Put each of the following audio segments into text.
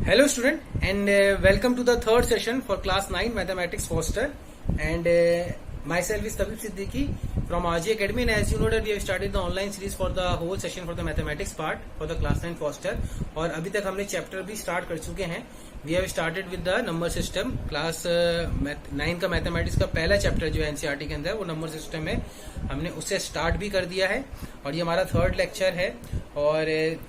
Hello student and welcome to the third session for class 9 mathematics foster and myself is Tabib Siddiqui from RG Academy, and as you know that we have started the online series for the whole session for the mathematics part for the class 9 foster और अभी तक हमने chapter भी start कर चुके हैं. We have started with the number system. Class 9 का mathematics का पहला चैप्टर जो है एनसीईआरटी के अंदर वो नंबर सिस्टम है, हमने उससे स्टार्ट भी कर दिया है और ये हमारा थर्ड लेक्चर है. और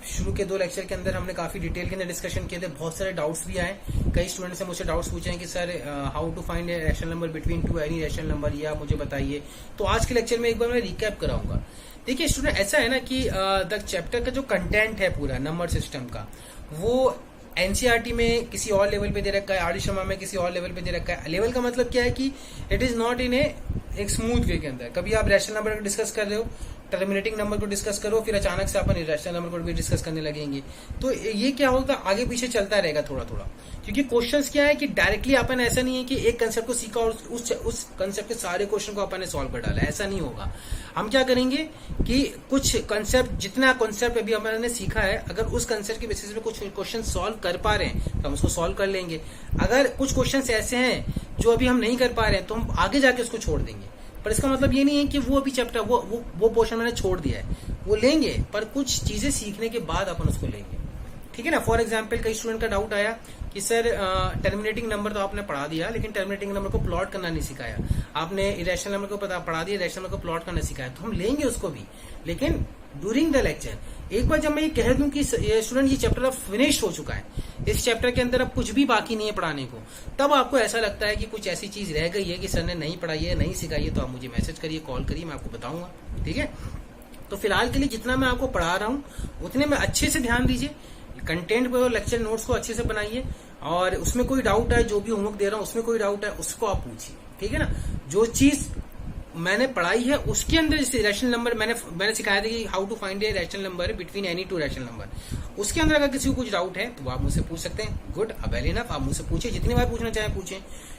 शुरू के 2 लेक्चर के अंदर हमने काफी डिटेल के अंदर डिस्कशन किए थे. बहुत सारे डाउट्स भी आए. कई स्टूडेंट्स ने मुझसे डाउट्स पूछे हैं कि sir how to find a rational number between two any rational number, या मुझे बताइए. तो आज के लेक्चर में एक बार मैं रिकैप कराऊंगा. देखिए स्टूडेंट, ऐसा है ना कि द चैप्टर का जो कंटेंट है पूरा नंबर सिस्टम का, वो एनसीईआरटी में किसी और लेवल पे दे रखा है, आर शर्मा में किसी और लेवल पे दे रखा है. लेवल का मतलब क्या है कि इट इज नॉट इन एक स्मूथ वे के अंदर. कभी आप रैशनल नंबर को डिस्कस कर रहे हो, टर्मिनेटिंग नंबर को डिस्कस करो, फिर अचानक से अपन इरेशनल नंबर को भी डिस्कस करने लगेंगे. तो ये क्या होगा, आगे पीछे चलता रहेगा थोड़ा थोड़ा, क्योंकि क्वेश्चंस क्या है कि डायरेक्टली अपन ऐसा नहीं है कि एक कंसेप्ट को सीखा और उस कंसेप्ट के सारे क्वेश्चन को अपन ने सॉल्व कर डाला. ऐसा नहीं होगा. हम क्या करेंगे कि कुछ कंसेप्ट, जितना कंसेप्ट अभी अपन ने सीखा है, अगर उस कंसेप्ट के बेसिस पे कुछ क्वेश्चन सॉल्व कर पा रहे हैं तो हम उसको सॉल्व कर लेंगे. अगर कुछ क्वेश्चन ऐसे हैं जो अभी हम नहीं कर पा रहे हैं तो हम आगे जाके उसको छोड़ देंगे. पर इसका मतलब ये नहीं है कि वो अभी चैप्टर वो पोर्शन मैंने छोड़ दिया है, वो लेंगे, पर कुछ चीजें सीखने के बाद अपन उसको लेंगे. ठीक है ना. फॉर एग्जाम्पल कई स्टूडेंट का डाउट आया कि सर टर्मिनेटिंग नंबर तो आपने पढ़ा दिया, लेकिन टर्मिनेटिंग नंबर को प्लॉट करना नहीं सिखाया. आपने इरेशनल नंबर को पढ़ा दिया, इरेशनल नंबर को प्लॉट करना सिखाया. तो हम लेंगे उसको भी, लेकिन ड्यूरिंग द लेक्चर. एक बार जब मैं ये कह दूं कि स्टूडेंट ये चैप्टर अब फिनिश हो चुका है, इस चैप्टर के अंदर अब कुछ भी बाकी नहीं है पढ़ाने को, तब आपको ऐसा लगता है कि कुछ ऐसी चीज रह गई है कि सर ने नहीं पढ़ाई है, नहीं सिखाई है, तो आप मुझे मैसेज करिए, कॉल करिए, मैं आपको बताऊंगा. ठीक है. तो फिलहाल के लिए जितना मैं आपको पढ़ा रहा हूं उतने में अच्छे से ध्यान दीजिए, कंटेंट पर लेक्चर नोट्स को अच्छे से बनाइए, और उसमें कोई डाउट है, जो भी होमवर्क दे रहा हूं उसमें कोई डाउट है उसको आप पूछिए. ठीक है ना. जो चीज मैंने पढ़ाई है उसके अंदर, जैसे रैशनल नंबर मैंने सिखाया था कि how to find a rational number between any two rational number, उसके अंदर अगर किसी को कुछ डाउट है तो आप मुझसे पूछ सकते हैं. गुड, अब वेल इनफ, आप मुझसे पूछिए, जितनी बार पूछना चाहे पूछें.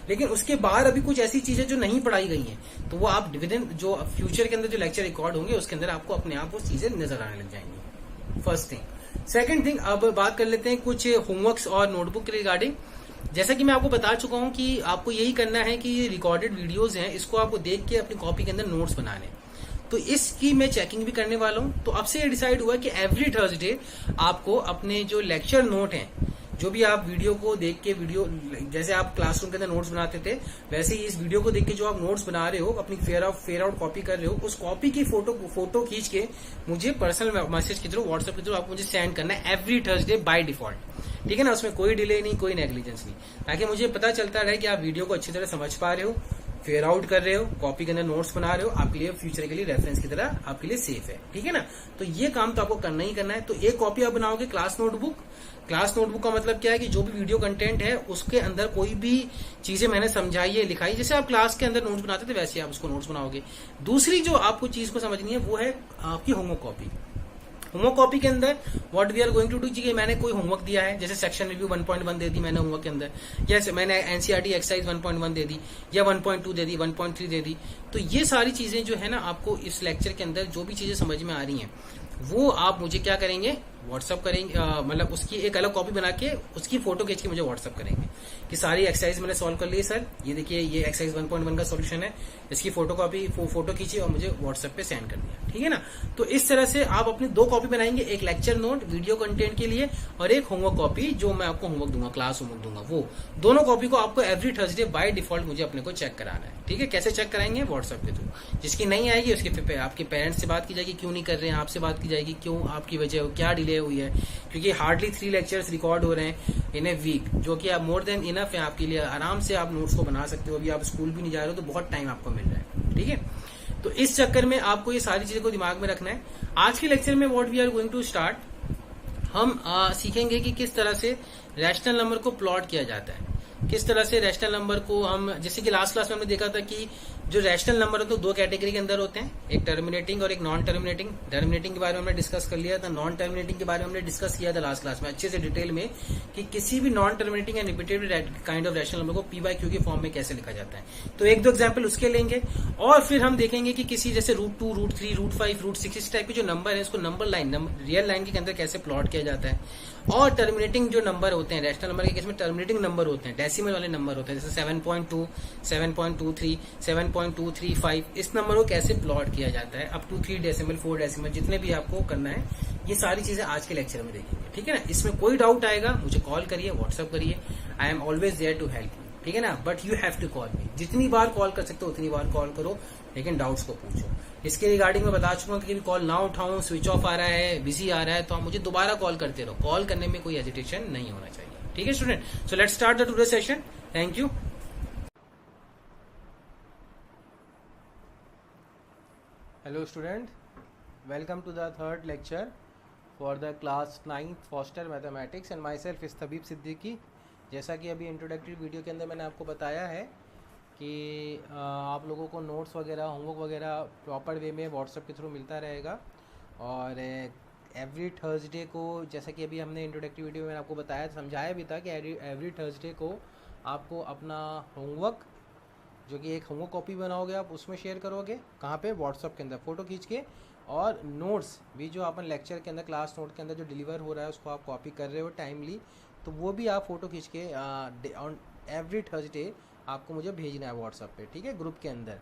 लेकिन उसके बाद अभी कुछ ऐसी चीजें जो नहीं पढ़ाई गई हैं, तो वो आप विदिन जो फ्यूचर के अंदर जो लेक्चर रिकॉर्ड होंगे उसके अंदर आपको अपने आप वो चीजें नजर आने लग जाएंगी. First thing. सेकेंड थिंग, अब बात कर लेते हैं कुछ होमवर्क्स और नोटबुक के रिगार्डिंग. जैसा कि मैं आपको बता चुका हूं कि आपको यही करना है कि ये रिकॉर्डेड वीडियोस हैं, इसको आपको देख के अपनी कॉपी के अंदर नोट्स बनाने. तो इसकी मैं चेकिंग भी करने वाला हूं. तो अब से ये डिसाइड हुआ कि एवरी थर्सडे आपको अपने जो लेक्चर नोट हैं, जो भी आप वीडियो को देख के, वीडियो जैसे आप क्लासरूम के अंदर नोट्स बनाते थे, वैसे ही इस वीडियो को देख के जो आप नोट्स बना रहे हो, अपनी फेयर आउट कॉपी कर रहे हो, उस कॉपी की फोटो खींच के मुझे पर्सनल मैसेज के थ्रू, व्हाट्सएप के थ्रू आपको मुझे सेंड करना है एवरी थर्सडे बाय डिफॉल्ट. ठीक है ना. उसमें कोई डिले नहीं, कोई नेग्लिजेंस नहीं, ताकि मुझे पता चलता रहे कि आप वीडियो को अच्छी तरह समझ पा रहे हो, फेयर आउट कर रहे हो, कॉपी के अंदर नोट्स बना रहे हो, आपके लिए फ्यूचर के लिए रेफरेंस की तरह आपके लिए सेफ है. ठीक है ना. तो ये काम तो आपको करना ही करना है. तो एक कॉपी आप बनाओगे क्लास नोटबुक. क्लास नोटबुक का मतलब क्या है कि जो भी वीडियो कंटेंट है उसके अंदर कोई भी चीजें मैंने समझाई है, लिखाई, जैसे आप क्लास के अंदर नोट्स बनाते थे वैसे आप उसको नोट्स बनाओगे. दूसरी जो आपको चीज को समझनी है वो है आपकी होमवर्क कॉपी. होमवर्क कॉपी के अंदर what we are going to do, जी मैंने कोई होमवर्क दिया है, जैसे सेक्शन रिव्यू 1.1 दे दी मैंने होमवर्क के अंदर, या मैंने एनसीईआरटी एक्सरसाइज 1.1 दे दी, या 1.2 दे दी, 1.3 दे दी. तो ये सारी चीजें जो है ना, आपको इस लेक्चर के अंदर जो भी चीजें समझ में आ रही हैं वो आप मुझे क्या करेंगे, व्हाट्सअप करेंगे. मतलब उसकी एक अलग कॉपी बना के उसकी फोटो खींच के मुझे व्हाट्सअप करेंगे कि सारी एक्सरसाइज मैंने सॉल्व कर ली सर, ये देखिए ये एक्सरसाइज 1.1 का सॉल्यूशन है, इसकी फोटो खींची और मुझे व्हाट्सएप पे सेंड कर दिया. ठीक है ना. तो इस तरह से आप अपनी 2 कॉपी बनाएंगे, एक लेक्चर नोट वीडियो कंटेंट के लिए और एक होमवर्क कॉपी जो मैं आपको होमवर्क दूंगा, क्लास होमवर्क दूंगा. वो दोनों कॉपी को आपको एवरी थर्सडे बाय डिफॉल्ट मुझे अपने को चेक कराना है. ठीक है. कैसे चेक कराएंगे, व्हाट्सएप के थ्रू. जिसकी नहीं आएगी उसके आपके पेरेंट्स से बात की जाएगी, क्यों नहीं कर रहे हैं, आपसे बात की जाएगी, क्यों आपकी वजह क्या डिले हुई है, क्योंकि हार्डली 3 लेक्चर्स रिकॉर्ड हो रहे हैं इन ए वीक, जो कि आप मोर देन इनफ है आपके लिए. आराम से आप नोट्स को बना सकते हो. अभी आप स्कूल भी नहीं जा रहे हो तो बहुत टाइम आपको मिल रहा है. ठीक है. तो इस चक्कर में आपको ये सारी चीजों को दिमाग में रखना है. आज के लेक्चर में what we are going to start, हम सीखेंगे कि किस तरह से रैशनल नंबर को प्लॉट किया जाता है, किस तरह से रैशनल नंबर को हम, जैसे कि लास्ट क्लास में हमने देखा था कि जो रैशनल नंबर है तो 2 कैटेगरी के अंदर होते हैं, एक टर्मिनेटिंग और एक नॉन टर्मिनेटिंग. टर्मिनेटिंग के बारे में हमने डिस्कस कर लिया था, नॉन टर्मिनेटिंग के बारे में हमने डिस्कस किया था लास्ट क्लास में अच्छे से डिटेल में कि किसी भी non terminating and repeated kind of rational number को पी बाय क्यू के फॉर्म में कैसे लिखा जाता है. तो 1-2 एग्जाम्पल उसके लेंगे और फिर हम देखेंगे कि किसी जैसे √2, √3, √5, √6 इस टाइप के जो नंबर है उसको नंबर लाइन, रियल लाइन के अंदर कैसे प्लॉट किया जाता है. और टर्मिनेटिंग जो नंबर होते हैं रैशनल नंबर के केस में टर्मिनेटिंग नंबर होते हैं, डेसिमल वाले नंबर होते हैं, जैसे 7.2, 7.23, 7.235, इस नंबर को कैसे प्लॉट किया जाता है अप टू 3 डेसिमल 4 डेसिमल जितने भी आपको करना है, ये सारी चीजें आज के लेक्चर में देखेंगे। ठीक है ना, इसमें कोई डाउट आएगा मुझे कॉल करिए, व्हाट्सअप करिए, I am always there to help you. ठीक है ना, but you have to call me, जितनी बार कॉल कर सकते हो उतनी बार कॉल करो, लेकिन डाउट्स को पूछो। इसके रिगार्डिंग मैं बता चुका हूँ कि कॉल ना उठाऊं, स्विच ऑफ आ रहा है, बिजी आ रहा है, तो आप मुझे दोबारा कॉल करते रहो, कॉल करने में कोई हेजिटेशन नहीं होना चाहिए। ठीक है student, so let's start the today session. Thank you. Hello student, welcome to the third lecture for the class 9th foster mathematics and myself is Tabeeb Siddiqui. जैसा कि अभी इंट्रोडक्टरी वीडियो के अंदर मैंने आपको बताया है कि आप लोगों को नोट्स वगैरह, होमवर्क वगैरह प्रॉपर वे में व्हाट्सएप के थ्रू मिलता रहेगा। और एवरी थर्सडे को, जैसा कि अभी हमने इंट्रोडक्टरी वीडियो में आपको बताया, समझाया भी था कि एवरी थर्सडे को आपको अपना होमवर्क, जो कि एक होमवर्क कॉपी बनाओगे आप, उसमें शेयर करोगे, कहाँ पे, व्हाट्सएप के अंदर फ़ोटो खींच के। और नोट्स भी जो अपन लेक्चर के अंदर, क्लास नोट के अंदर जो डिलीवर हो रहा है उसको आप कॉपी कर रहे हो टाइमली, तो वो भी आप फ़ोटो खींच के ऑन एवरी थर्सडे आपको मुझे भेजना है व्हाट्सएप पे। ठीक है, ग्रुप के अंदर।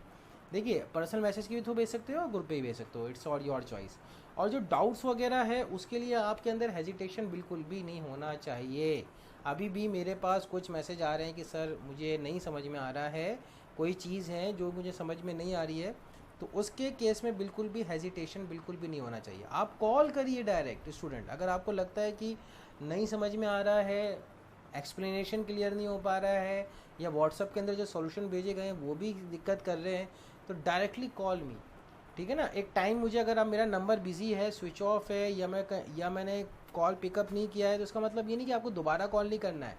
देखिए, पर्सनल मैसेज के भी थ्रू भेज सकते हो, ग्रुप पे ही भेज सकते हो, इट्स ऑल योर चॉइस। और जो डाउट्स वगैरह है उसके लिए आपके अंदर हेजिटेशन बिल्कुल भी नहीं होना चाहिए। अभी भी मेरे पास कुछ मैसेज आ रहे हैं कि सर मुझे नहीं समझ में आ रहा है, कोई चीज़ है जो मुझे समझ में नहीं आ रही है, तो उसके केस में बिल्कुल भी हेजिटेशन बिल्कुल भी नहीं होना चाहिए। आप कॉल करिए डायरेक्ट स्टूडेंट, अगर आपको लगता है कि नहीं समझ में आ रहा है, एक्सप्लेनेशन क्लियर नहीं हो पा रहा है, या व्हाट्सएप के अंदर जो सॉल्यूशन भेजे गए हैं वो भी दिक्कत कर रहे हैं, तो डायरेक्टली कॉल मी। ठीक है ना, एक टाइम मुझे, अगर आप मेरा नंबर बिजी है, स्विच ऑफ है, या मैंने कॉल पिकअप नहीं किया है, तो उसका मतलब ये नहीं कि आपको दोबारा कॉल नहीं करना है।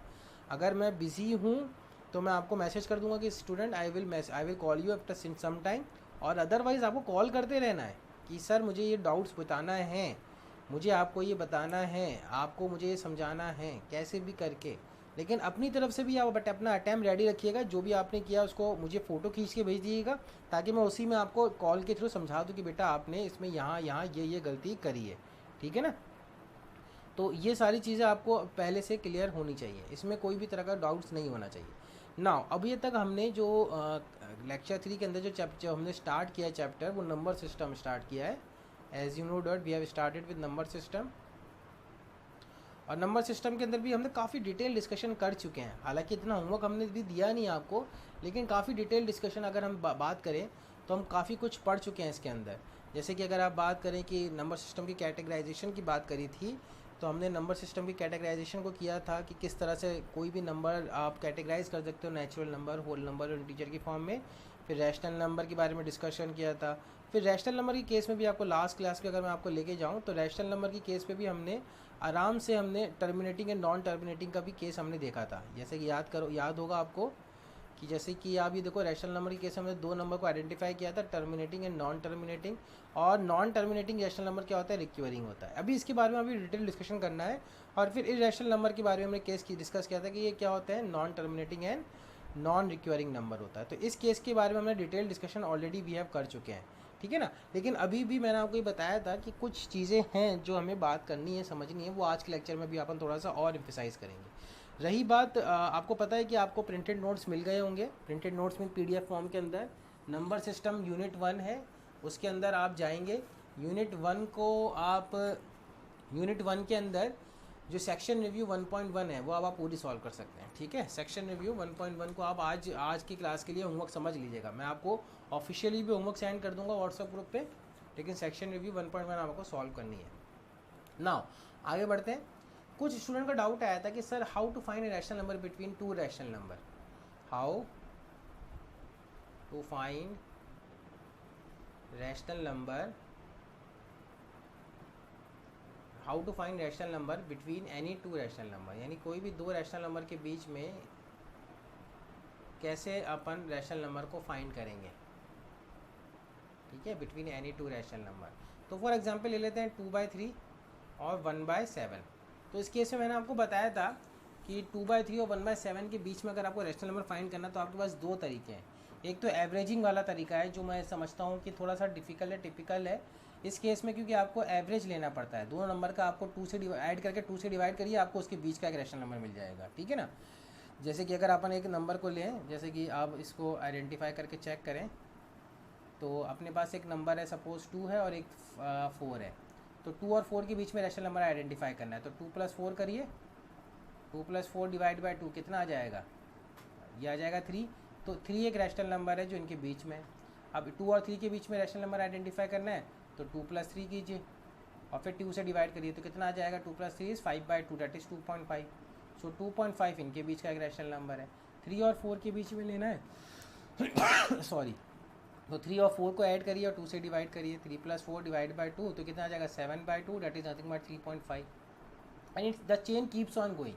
अगर मैं बिजी हूँ तो मैं आपको मैसेज कर दूंगा कि student I will call you after some time, और अदरवाइज़ आपको कॉल करते रहना है कि सर मुझे ये डाउट्स बताना है, मुझे आपको ये बताना है, आपको मुझे ये समझाना है, कैसे भी करके। लेकिन अपनी तरफ से भी आप अपना अटैम्प्ट रेडी रखिएगा, जो भी आपने किया उसको मुझे फ़ोटो खींच के भेज दीजिएगा, ताकि मैं उसी में आपको कॉल के थ्रू समझा दूँ कि बेटा आपने इसमें यहाँ ये गलती करी है। ठीक है ना, तो ये सारी चीज़ें आपको पहले से क्लियर होनी चाहिए, इसमें कोई भी तरह का डाउट्स नहीं होना चाहिए। नाउ अभी तक हमने जो लेक्चर 3 के अंदर जो हमने स्टार्ट किया है चैप्टर, वो नंबर सिस्टम स्टार्ट किया है। As you know that we have started with number system, और नंबर सिस्टम के अंदर भी हमने काफ़ी डिटेल डिस्कशन कर चुके हैं। हालांकि इतना होमवर्क हमने भी दिया नहीं आपको, लेकिन काफ़ी डिटेल डिस्कशन अगर हम बात करें तो हम काफ़ी कुछ पढ़ चुके हैं इसके अंदर। जैसे कि अगर आप बात करें कि नंबर सिस्टम की कैटेगराइजेशन की बात करी थी, तो हमने नंबर सिस्टम की कैटेगराइजेशन को किया था कि किस तरह से कोई भी नंबर आप कैटेगराइज कर सकते हो, नेचुरल नंबर, होल नंबर और इंटीजर की फॉर्म में। फिर रैशनल नंबर के बारे में डिस्कशन किया था। फिर रैशनल नंबर की केस में भी आपको लास्ट क्लास पे अगर मैं आपको लेके जाऊँ, तो रैशनल नंबर की केस पे भी हमने आराम से हमने टर्मिनेटिंग एंड नॉन टर्मिनेटिंग का भी केस हमने देखा था। जैसे कि याद होगा आपको कि जैसे कि आप ये देखो, रैशनल नंबर की केस हमने 2 नंबर को आइडेंटिफाई किया था, टर्मिनेटिंग एंड नॉन टर्मिनेटिंग। और नॉन टर्मिनेटिंग रैशनल नंबर क्या होता है, रिक्यूरिंग होता है। अभी इसके बारे में अभी डिटेल डिस्कशन करना है। और फिर इरेशनल नंबर के बारे में हमने केस की डिस्कस किया था कि ये क्या होता है, non terminating and non recurring number होता है। तो इस केस के बारे में हमने detail discussion already we have कर चुके हैं। ठीक है ना, लेकिन अभी भी मैंने आपको ये बताया था कि कुछ चीज़ें हैं जो हमें बात करनी है, समझनी है, वो आज के लेक्चर में भी अपन थोड़ा सा और एम्फेसाइज करेंगे। रही बात, आपको पता है कि आपको प्रिंटेड नोट्स मिल गए होंगे। प्रिंटेड नोट्स में PDF फॉर्म के अंदर नंबर सिस्टम यूनिट 1 है, उसके अंदर आप जाएंगे। यूनिट 1 को आप, यूनिट 1 के अंदर जो सेक्शन रिव्यू 1.1 है वो अब आप पूरी सॉल्व कर सकते हैं। ठीक है, सेक्शन रिव्यू 1.1 को आप आज की क्लास के लिए होमवर्क समझ लीजिएगा। मैं आपको ऑफिशियली भी होमवर्क सेंड कर दूंगा व्हाट्सएप ग्रुप पे, लेकिन सेक्शन रिव्यू 1.1 आपको सॉल्व करनी है। नाउ आगे बढ़ते हैं। कुछ स्टूडेंट का डाउट आया था कि sir how to find a rational number between 2 rational number, how to find rational number, how to find rational number between any 2 rational number, यानी कोई भी 2 रैशनल नंबर के बीच में कैसे अपन रैशनल नंबर को फाइंड करेंगे। ठीक है, बिटवीन एनी 2 रैशनल नंबर। तो फॉर एग्जांपल ले लेते हैं 2/3 और 1/7। तो इस केस में मैंने आपको बताया था कि 2/3 और 1/7 के बीच में अगर आपको रैशनल नंबर फाइंड करना, तो आपके पास 2 तरीके हैं। एक तो एवरेजिंग वाला तरीका है, जो मैं समझता हूँ कि थोड़ा सा डिफ़िकल्ट है, टिपिकल है, इस केस में क्योंकि आपको एवरेज लेना पड़ता है, दोनों नंबर का आपको 2 से ऐड करके 2 से डिवाइड करिए, आपको उसके बीच का एक रैशनल नंबर मिल जाएगा, ठीक है ना। जैसे कि अगर अपन एक नंबर को लें, जैसे कि आप इसको आइडेंटिफाई करके चेक करें, तो अपने पास एक नंबर है, सपोज 2 है और एक 4 है, तो 2 और 4 के बीच में रैशनल नंबर आइडेंटिफाई करना है। तो 2 + 4 करिए, 2 + 4 डिवाइड बाई 2 कितना आ जाएगा, ये आ जाएगा 3। तो 3 एक रैशनल नंबर है जो इनके बीच में है। अब 2 और 3 के बीच में रैशनल नंबर आइडेंटिफाई करना है, तो 2 + 3 कीजिए और फिर 2 से डिवाइड करिए, तो कितना आ जाएगा, 2 + 3 = 5/2, दैट इज़ 2.5। सो 2.5 इनके बीच का एक रैशनल नंबर है। 3 और 4 के बीच में लेना है सॉरी, तो 3 और 4 को ऐड करिए और 2 से डिवाइड करिए, 3 + 4 डिवाइड बाई 2, तो कितना आ जाएगा, 7/2, that is nothing but 3.5। And it's the chain keeps on going.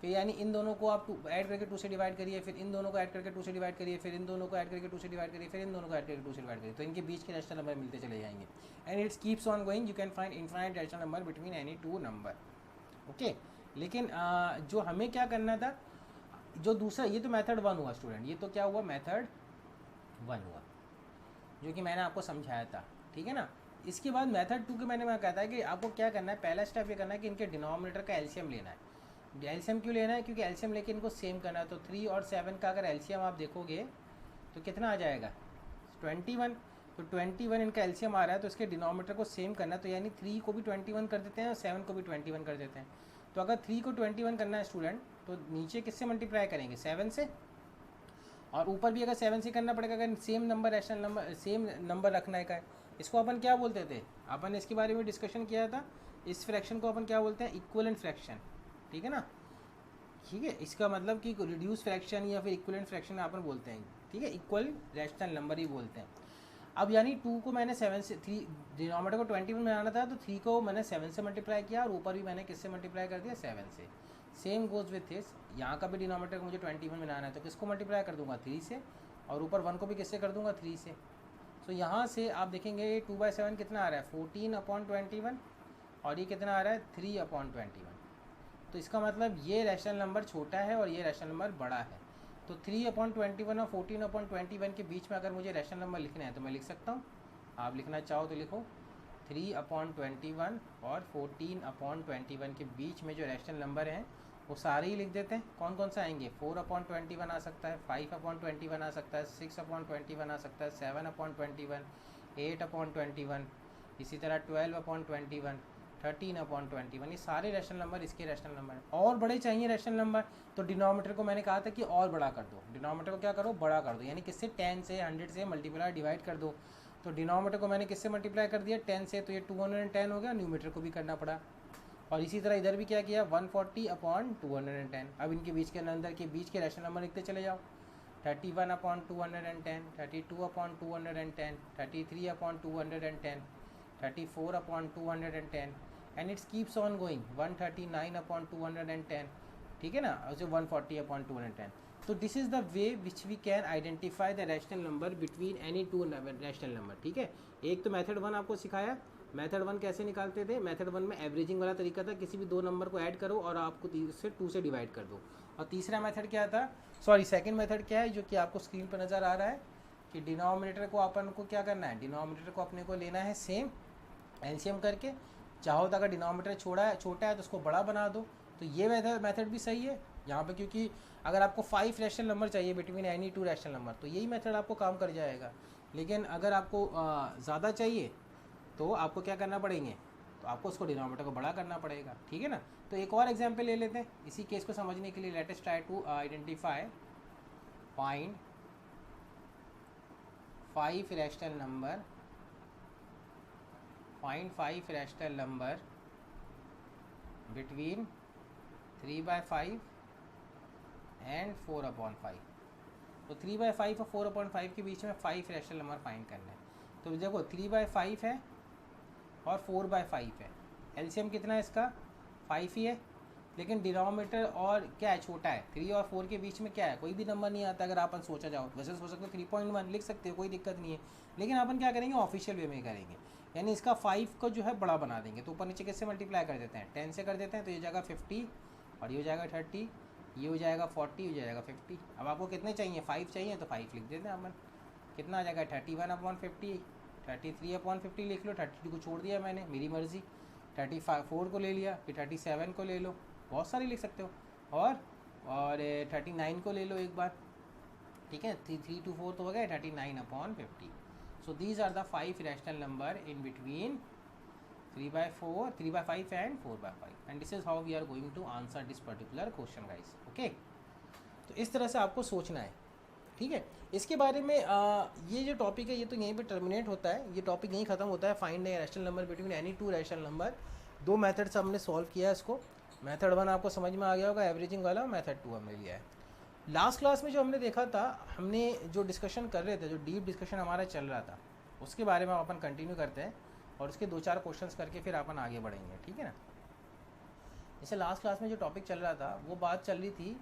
फिर यानी इन दोनों को आप ऐड करके 2 से डिवाइड करिए, फिर इन दोनों को ऐड करके 2 से डिवाइड करिए, फिर इन दोनों को ऐड करके 2 से डिवाइड करिए, फिर इन दोनों को ऐड करके 2 से डिवाइड करिए, तो इनके बीच के रैशनल नंबर मिलते चले जाएंगे। And it's keeps on going, you can find infinite rational number between any to number, okay. लेकिन जो हमें क्या करना था, जो दूसरा, ये तो मेथड 1 हुआ स्टूडेंट, ये तो क्या हुआ, मेथड 1 हुआ, जो कि मैंने आपको समझाया था, ठीक है ना। इसके बाद मेथड 2 के मैंने कहा था कि आपको क्या करना है, पहला स्टेप ये करना है कि इनके डिनोमिनेटर का एलसीएम लेना है। एलसीएम क्यों लेना है, क्योंकि एलसीएम लेके इनको सेम करना है। तो 3 और 7 का अगर एलसीएम आप देखोगे तो कितना आ जाएगा, 21। तो 21 इनका एलसीएम आ रहा है, तो इसके डिनोमिनेटर को सेम करना है, तो यानी 3 को भी 21 कर देते हैं और 7 को भी 21 कर देते हैं। तो अगर 3 को 21 करना है स्टूडेंट, तो नीचे किससे मल्टीप्लाई करेंगे, 7 से, और ऊपर भी अगर 7 से करना पड़ेगा, अगर same number rational number same number रखना है। इसको अपन क्या बोलते थे, अपन ने इसके बारे में डिस्कशन किया था, इस फ्रैक्शन को अपन क्या बोलते हैं, इक्विवेलेंट फ्रैक्शन, ठीक है ना। ठीक है, इसका मतलब कि रिड्यूस फ्रैक्शन या फिर इक्विवेलेंट फ्रैक्शन अपन बोलते हैं, ठीक है, इक्वल रैशनल नंबर ही बोलते हैं। अब यानी 2 को मैंने 7 से, 3 डिनोमिनेटर को 21 बनाना था, तो 3 को मैंने 7 से मल्टीप्लाई किया और ऊपर भी मैंने किससे मल्टीप्लाई कर दिया, 7 से। सेम गोज विथ दिस, यहाँ का भी डिनोमिनेटर को मुझे 21 बनाना है, तो किसको मल्टीप्लाई कर दूंगा, 3 से, और ऊपर 1 को भी किससे कर दूंगा, 3 से। तो यहाँ से आप देखेंगे 2/7 कितना आ रहा है, 14/21, और ये कितना आ रहा है, 3/21। तो इसका मतलब ये रैशनल नंबर छोटा है और ये रैशनल नंबर बड़ा है। तो 3/21 और 14/21 के बीच में अगर मुझे रैशनल नंबर लिखना है तो मैं लिख सकता हूँ, आप लिखना चाहो तो लिखो, 3/21 और 14/21 के बीच में जो रैशनल नंबर हैं वो सारे ही लिख देते हैं। कौन कौन सा आएंगे, 4/21 आ सकता है, 5/21 आ सकता है, 6/21 आ सकता है, 7/21, 8/21, इसी तरह 12/21, 13/21, ये सारे रैशनल नंबर इसके रैशनल नंबर हैं। और बड़े चाहिए रैशनल नंबर, तो डिनोमिनेटर को मैंने कहा था कि और बड़ा कर दो, डिनोमिनेटर को क्या करो, बड़ा कर दो, यानी किससे, 10 से, 100 से मल्टीप्लाई डिवाइड कर दो। तो डिनोमिनेटर को मैंने किससे मल्टीप्लाई कर दिया, 10 से, तो ये 210 हो गया, न्यूमिनेटर को भी करना पड़ा। और इसी तरह इधर भी क्या किया, 140/210। अब इनके बीच के अंदर के बीच के रैशनल नंबर लिखते चले जाओ, 31/210, 32/210, 33/210, 34/210, and it's keeps on going, 139/210, ठीक है ना, और 140/210। तो this is the way which we can identify the rational number between any two rational number, ठीक है। एक तो मेथड 1 आपको सिखाया, मेथड 1 कैसे निकालते थे, मेथड 1 में एवरेजिंग वाला तरीका था, किसी भी दो नंबर को ऐड करो और आपको 2 से डिवाइड कर दो। और तीसरा मेथड क्या था, सॉरी सेकंड मेथड क्या है, जो कि आपको स्क्रीन पर नज़र आ रहा है, कि डिनोमिनेटर को अपन को क्या करना है, डिनोमिनेटर को अपने को लेना है सेम, एलसीएम करके, चाहो तो अगर डिनोमिनेटर छोटा है तो उसको बड़ा बना दो। तो ये मेथड भी सही है यहाँ पे, क्योंकि अगर आपको 5 रैशनल नंबर चाहिए बिटवीन एनी 2 रैशनल नंबर, तो यही मेथड आपको काम कर जाएगा। लेकिन अगर आपको ज़्यादा चाहिए तो आपको क्या करना पड़ेंगे, तो आपको उसको डिनोमिनेटर को बड़ा करना पड़ेगा, ठीक है ना। तो एक और एग्जाम्पल ले लेते हैं इसी केस को समझने के लिए। Let us try to identify, find 5 rational number, find 5 rational number between 3/5 and 4/5। तो 3/5 और 4/5 के बीच में 5 रैशनल नंबर फाइंड करना है। तो देखो 3/5 है और 4/5 है, एलसीएम कितना है इसका, 5 ही है, लेकिन डिनोमिनेटर और क्या है, छोटा है। 3 और 4 के बीच में क्या है, कोई भी नंबर नहीं आता। अगर अपन सोचा जाओ, वैसे सोच सकते हो 3.1 लिख सकते हो, कोई दिक्कत नहीं है, लेकिन अपन क्या करेंगे, ऑफिशियल वे में करेंगे, यानी इसका 5 को जो है बड़ा बना देंगे। तो ऊपर नीचे किससे मल्टीप्लाई कर देते हैं, 10 से कर देते हैं, तो ये जाएगा 50 और ये हो जाएगा 30, ये हो जाएगा 40, हो जाएगा 50। अब आपको कितने चाहिए, 5 चाहिए, तो 5 लिख देते हैं अपन, कितना आ जाएगा, 31/50, 33/50 लिख लो, 32 को छोड़ दिया मैंने, मेरी मर्ज़ी। 34 को ले लिया, फिर 37 को ले लो, बहुत सारी लिख सकते हो। और 39 को ले लो एक बार, ठीक है। 3 to 4 तो हो गया 39/50। So these are the 5 rational number in between 3/4, 3/5 and 4/5, and this is how we are going to answer this particular question guys, okay। तो इस तरह से आपको सोचना है, ठीक है। इसके बारे में ये जो टॉपिक है ये तो यहीं पे टर्मिनेट होता है, ये टॉपिक यहीं ख़त्म होता है। Find a rational number between any two rational number. 2 method से हमने सॉल्व किया है इसको। मेथड 1 आपको समझ में आ गया होगा, एवरेजिंग वाला। मेथड 2 हमने लिया है। लास्ट क्लास में जो हमने देखा था, हमने जो डिस्कशन कर रहे थे, जो डीप डिस्कशन हमारा चल रहा था, उसके बारे में अपन कंटिन्यू करते हैं और उसके 2-4 क्वेश्चंस करके फिर अपन आगे बढ़ेंगे, ठीक है ना। जैसे लास्ट क्लास में जो टॉपिक चल रहा था, वो बात चल रही थी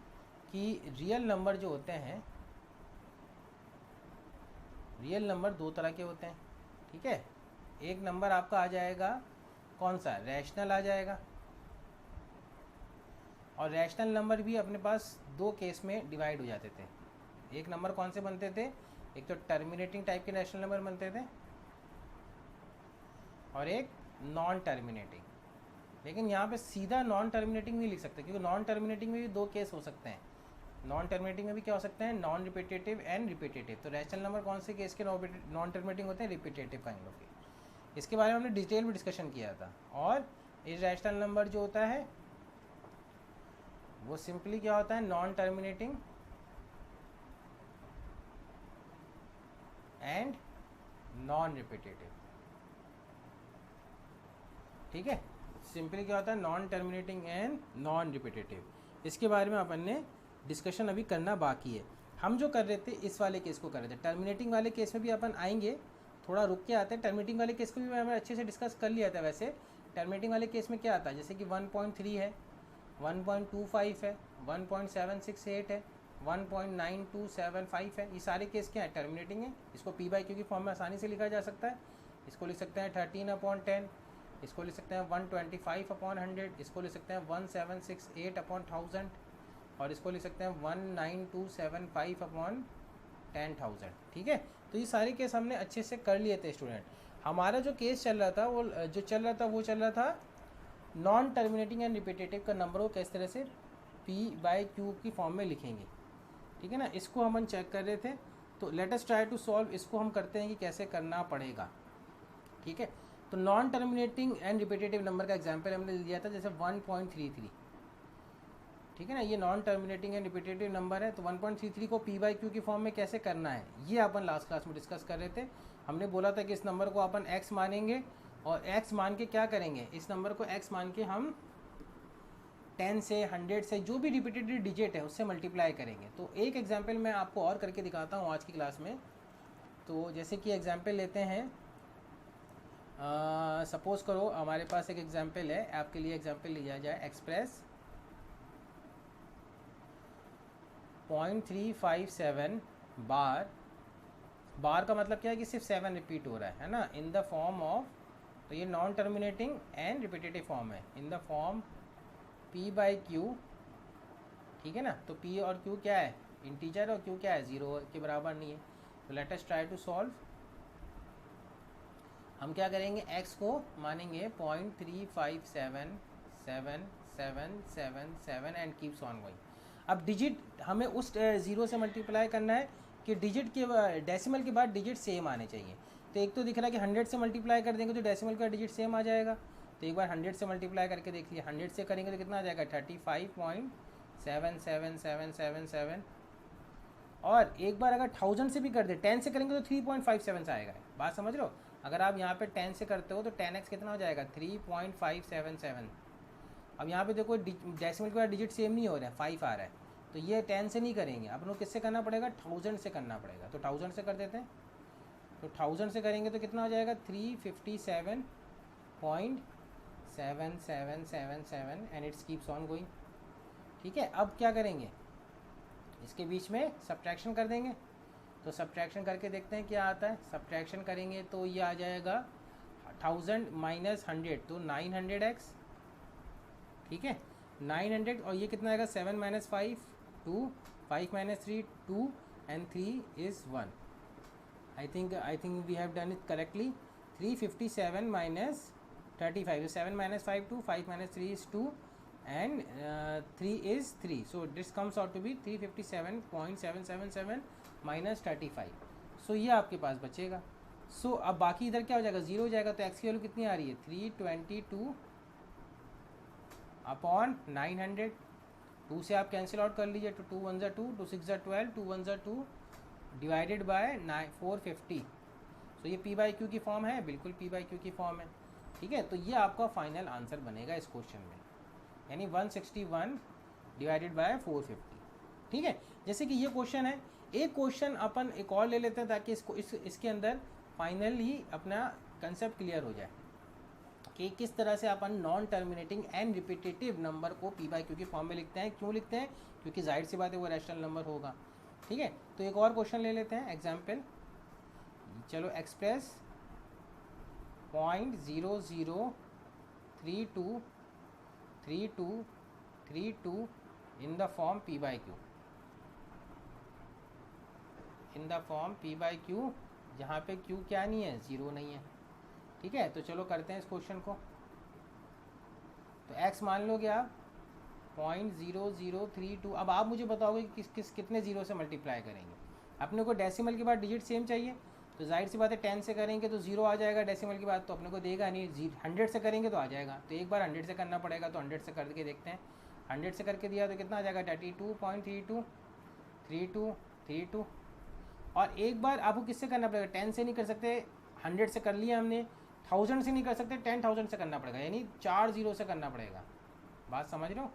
कि रियल नंबर जो होते हैं, रियल नंबर 2 तरह के होते हैं, ठीक है। एक नंबर आपका आ जाएगा कौन सा, रैशनल आ जाएगा। और रैशनल नंबर भी अपने पास 2 केस में डिवाइड हो जाते थे। एक नंबर कौन से बनते थे, एक तो टर्मिनेटिंग टाइप के रैशनल नंबर बनते थे और एक नॉन टर्मिनेटिंग। लेकिन यहाँ पे सीधा नॉन टर्मिनेटिंग नहीं लिख सकते, क्योंकि नॉन टर्मिनेटिंग में भी 2 केस हो सकते हैं। नॉन टर्मिनेटिंग में भी क्या हो सकते हैं, नॉन रिपीटेटिव एंड रिपीटेटिव। तो रैशनल नंबर कौन से केस के नॉन टर्मिनेटिंग होते हैं, रिपीटेटिव काइंड ऑफ के। इसके बारे में हमने डिटेल में डिस्कशन किया था। और इरैशनल नंबर जो होता है वो सिंपली क्या होता है, non terminating and non repetitive, ठीक है। सिंपली क्या होता है, non terminating and non repetitive. इसके बारे में अपन ने डिस्कशन अभी करना बाकी है। हम जो कर रहे थे इस वाले केस को कर रहे थे। टर्मिनेटिंग वाले केस में भी अपन आएंगे, थोड़ा रुक के आते हैं। टर्मिनेटिंग वाले केस को भी मैंने अच्छे से डिस्कस कर लिया था। वैसे टर्मिनेटिंग वाले केस में क्या आता है, जैसे कि 1.3 है, 1.25 है, 1.768 है, 1.9275 है, ये सारे केस क्या है, टर्मिनेटिंग है। इसको P/Q की फॉर्म में आसानी से लिखा जा सकता है। इसको लिख सकते हैं 13/10, इसको लिख सकते हैं 125/100, इसको लिख सकते हैं 1768/1000 और इसको लिख सकते हैं 19275/10,000, ठीक है। तो ये सारे केस हमने अच्छे से कर लिए थे स्टूडेंट। हमारा जो केस चल रहा था वो चल रहा था नॉन टर्मिनेटिंग एंड रिपीटेटिव का नंबर को किस तरह से P/Q की फॉर्म में लिखेंगे, ठीक है ना। इसको हम चेक कर रहे थे। तो let us try to solve. इसको हम करते हैं कि कैसे करना पड़ेगा, ठीक है। तो non terminating and repetitive number का एग्जांपल हमने लिया था, जैसे 1.33, ठीक है ना। ये non terminating and repetitive number है। तो 1.33 को P/Q की फॉर्म में कैसे करना है, ये अपन लास्ट क्लास में डिस्कस कर रहे थे। हमने बोला था कि इस नंबर को अपन x मानेंगे और x मान के क्या करेंगे, इस नंबर को x मान के हम 10 से 100 से जो भी रिपीटेटिव डिजिट है उससे मल्टीप्लाई करेंगे। तो एक एग्जाम्पल मैं आपको और करके दिखाता हूँ आज की क्लास में। तो जैसे कि एग्जाम्पल लेते हैं, सपोज़ करो हमारे पास एक एग्जाम्पल है, आपके लिए एग्जाम्पल लिया जाए, एक्सप्रेस 0.357 बार का मतलब क्या है कि सिर्फ 7 रिपीट हो रहा है ना, इन द फॉर्म ऑफ। तो ये non terminating and repetitive form है, इन द फॉर्म P/Q, ठीक है ना। तो P और Q क्या है, इंटीजर, और Q क्या है, 0 के बराबर नहीं है। तो let us try to solve. हम क्या करेंगे, x को मानेंगे 0.357777 एंड कीप्स ऑन गोइंग। अब डिजिट हमें उस 0 से मल्टीप्लाई करना है कि डिजिट के डेसिमल के बाद डिजिट सेम आने चाहिए। तो एक तो दिख रहा है कि 100 से मल्टीप्लाई कर देंगे तो डेसिमल का डिजिट सेम आ जाएगा। तो एक बार 100 से मल्टीप्लाई करके देख लिया, 100 से करेंगे तो कितना आ जाएगा, 35.77777। और एक बार अगर 1000 से भी कर दे, 10 से करेंगे तो 3.57 से आएगा। बात समझ लो, अगर आप यहाँ पे 10 से करते हो तो 10x कितना हो जाएगा, 3.577। अब यहाँ पे देखो डेसिमल के बाद डिजिट सेम नहीं हो रहा है, 5 आ रहा है। तो ये 10 से नहीं करेंगे, अपन को किससे करना पड़ेगा, 1000 से करना पड़ेगा। तो 1000 से कर देते हैं। तो 1000 से करेंगे तो कितना हो जाएगा, 357.7777 and it's keeps on going, ठीक है। अब क्या करेंगे, इसके बीच में सब्ट्रैक्शन कर देंगे। तो सब्ट्रैक्शन करके देखते हैं क्या आता है। सब्ट्रैक्शन करेंगे तो ये आ जाएगा 1000 माइनस 100, तो 900x, ठीक है, 900। और ये कितना आएगा, 7 minus 5 2, 5 minus 3 2 and 3 is 1। I think we have done it correctly. 357 minus 35. So 7 minus 5 2, 5 minus 3 is 2, and 3 is 3. So this comes out to be 357.777 minus 35. So ये आपके पास बचेगा. सो अब बाकी इधर क्या हो जाएगा, जीरो हो जाएगा. तो एक्स की वैल्यू कितनी आ रही है, 322 अपॉन 900. 2 से आप कैंसिल आउट कर लीजिए. तो 2 1 ज़ा 2, 2 6 ज़ा 12, 2 1 ज़ा 2 डिवाइडेड बाय 450. सो ये पी बाई क्यू की फॉर्म है, बिल्कुल पी बाई क्यू की फॉर्म है. ठीक है, तो ये आपका फाइनल आंसर बनेगा इस क्वेश्चन में, यानी 161 डिवाइडेड बाय 450. ठीक है, जैसे कि ये क्वेश्चन है. एक क्वेश्चन अपन एक और ले लेते हैं ताकि इसके अंदर फाइनली अपना कंसेप्ट क्लियर हो जाए कि किस तरह से अपन non terminating and repetitive number को पी बाई क्यू की फॉर्म में लिखते हैं. क्यों लिखते हैं, क्योंकि जाहिर सी बात है वो रैशनल नंबर होगा. ठीक है, तो एक और क्वेश्चन ले लेते हैं एग्जाम्पल. चलो, express 0.00323232 in the form P by Q, in the form P by Q, जहाँ पे क्यू क्या नहीं है, ज़ीरो नहीं है. ठीक है, तो चलो करते हैं इस क्वेश्चन को. तो एक्स मान लोगे आप 0.0032. अब आप मुझे बताओगे कि कितने ज़ीरो से मल्टीप्लाई करेंगे. अपने को डेसिमल के बाद डिजिट सेम चाहिए, तो जाहिर सी बात है 10 से करेंगे तो ज़ीरो आ जाएगा डेसिमल के बाद, तो अपने को देगा नहीं. 100 से करेंगे तो आ जाएगा. तो एक बार 100 से करना पड़ेगा, तो 100 से करके देखते हैं. 100 से करके दिया तो कितना आ जाएगा, 32.32. और एक बार आपको किससे करना पड़ेगा, 10 से नहीं कर सकते. 100 से कर लिया हमने, 1000 से नहीं कर सकते, 10,000 से करना पड़ेगा, यानी 4 ज़ीरो से करना पड़ेगा. बात समझ रहे हो,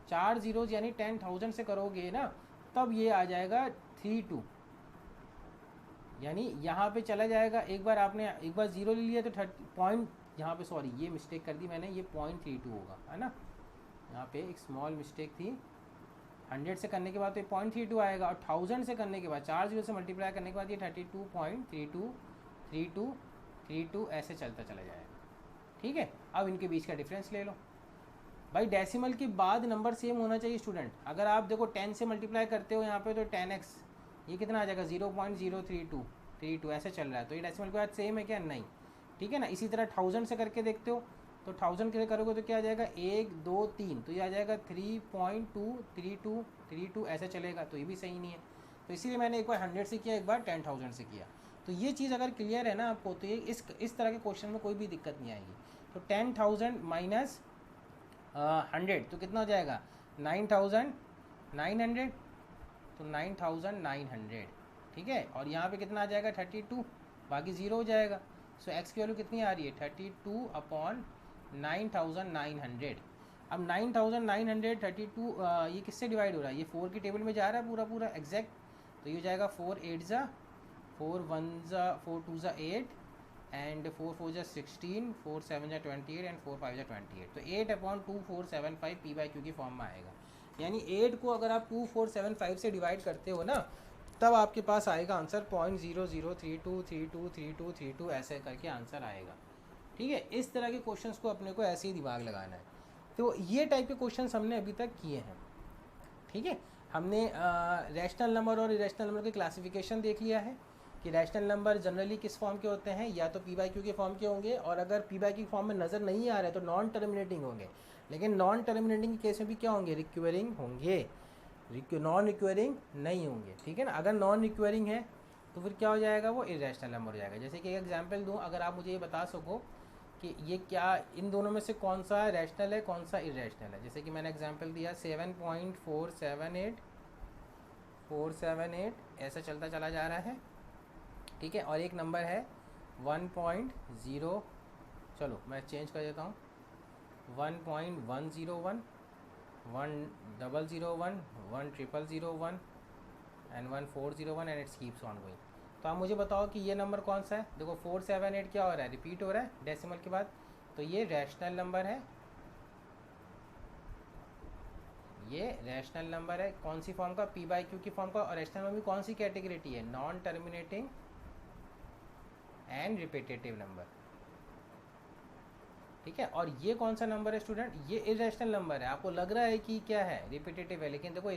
4 ज़ीरोज़ यानी 10,000 से करोगे ना, तब ये आ जाएगा 32, यानी यहाँ पे चला जाएगा. एक बार आपने एक बार ज़ीरो ले लिया तो 30 पॉइंट, यहाँ पे सॉरी ये मिस्टेक कर दी मैंने, ये 0.32 होगा, है ना. यहाँ पे एक स्मॉल मिस्टेक थी. 100 से करने के बाद तो ये 0.32 आएगा, और 1000 से करने के बाद 4 ज़ीरो से मल्टीप्लाई करने के बाद ये 32.3232 ऐसे चलता चला जाएगा. ठीक है, अब इनके बीच का डिफरेंस ले लो भाई. डेसिमल के बाद नंबर सेम होना चाहिए स्टूडेंट. अगर आप देखो 10 से मल्टीप्लाई करते हो यहाँ पे तो 10x, ये कितना आ जाएगा, 0.03232 ऐसे चल रहा है. तो ये डेसिमल के बाद सेम है क्या, नहीं. ठीक है ना. इसी तरह 1000 से करके देखते हो, तो 1000 के लिए करोगे तो क्या आ जाएगा, 1 2 3, तो ये आ जाएगा 3.23232 ऐसे चलेगा. तो ये भी सही नहीं है. तो इसीलिए मैंने एक बार 100 से किया, एक बार 10,000 से किया. तो ये चीज़ अगर क्लियर है ना आपको, तो ये इस तरह के क्वेश्चन में कोई भी दिक्कत नहीं आएगी. तो 10,000 माइनस 100 तो कितना हो जाएगा, 9,900. तो 9,900. ठीक है, और यहाँ पे कितना आ जाएगा, 32, बाकी ज़ीरो हो जाएगा. सो एक्स की वैल्यू कितनी आ रही है, 32 अपॉन 9,900. अब 9,932 ये किससे डिवाइड हो रहा है, ये 4 की टेबल में जा रहा है पूरा पूरा एग्जैक्ट. तो ये हो जाएगा 4 8 ज़ा 4 1 ज़ा 4 2 ज़ा 8 एंड 4 4 ज़ा 16, 4 7 ज़ा 28 एंड 4 5 ज़ा 28. तो 8/2475 पी बाई क्यू की फॉर्म में आएगा. यानी 8 को अगर आप 2475 से डिवाइड करते हो ना, तब आपके पास आएगा आंसर 0.0032323232 ऐसे करके आंसर आएगा. ठीक है, इस तरह के क्वेश्चंस को अपने को ऐसे ही दिमाग लगाना है. तो ये टाइप के क्वेश्चंस हमने अभी तक किए हैं. ठीक है, हमने रैशनल नंबर और इरेशनल नंबर की क्लासिफिकेशन देख लिया है कि रैशनल नंबर जनरली किस फॉर्म के होते हैं, या तो पी बाई क्यू के फॉर्म के होंगे, और अगर पी बाई क्यू फॉर्म में नज़र नहीं आ रहे तो नॉन टर्मिनेटिंग होंगे. लेकिन नॉन टर्मिनेटिंग के केस में भी क्या होंगे, रिक्वेरिंग होंगे, नॉन रिक्वेरिंग नहीं होंगे. ठीक है ना. अगर नॉन रिक्वेरिंग है तो फिर क्या हो जाएगा, वो इरेशनल नंबर हो जाएगा. जैसे कि एक एग्जांपल दूं, अगर आप मुझे ये बता सको कि ये क्या, इन दोनों में से कौन सा रैशनल है कौन सा इरेशनल है. जैसे कि मैंने एग्जांपल दिया 7.478 ऐसा चलता चला जा रहा है. ठीक है, और एक नंबर है 1.0, चलो मैं चेंज कर देता हूँ, 1.101, 1001, 1001 and 1401 and it's keeps on going. तो आप मुझे बताओ कि ये नंबर कौन सा है. देखो 478 क्या हो रहा है, रिपीट हो रहा है डेसिमल के बाद, तो ये रैशनल नंबर है, ये रैशनल नंबर है. कौन सी फॉर्म का, पी बाई क्यू की फॉर्म का. और रैशनल में भी कौन सी कैटेगरी है, non terminating and repetitive number. ठीक है, और ये कौन सा नंबर है स्टूडेंट, ये इरेशनल नंबर है. आपको लग रहा है कि क्या है, रिपीटेटिव है, लेकिन देखो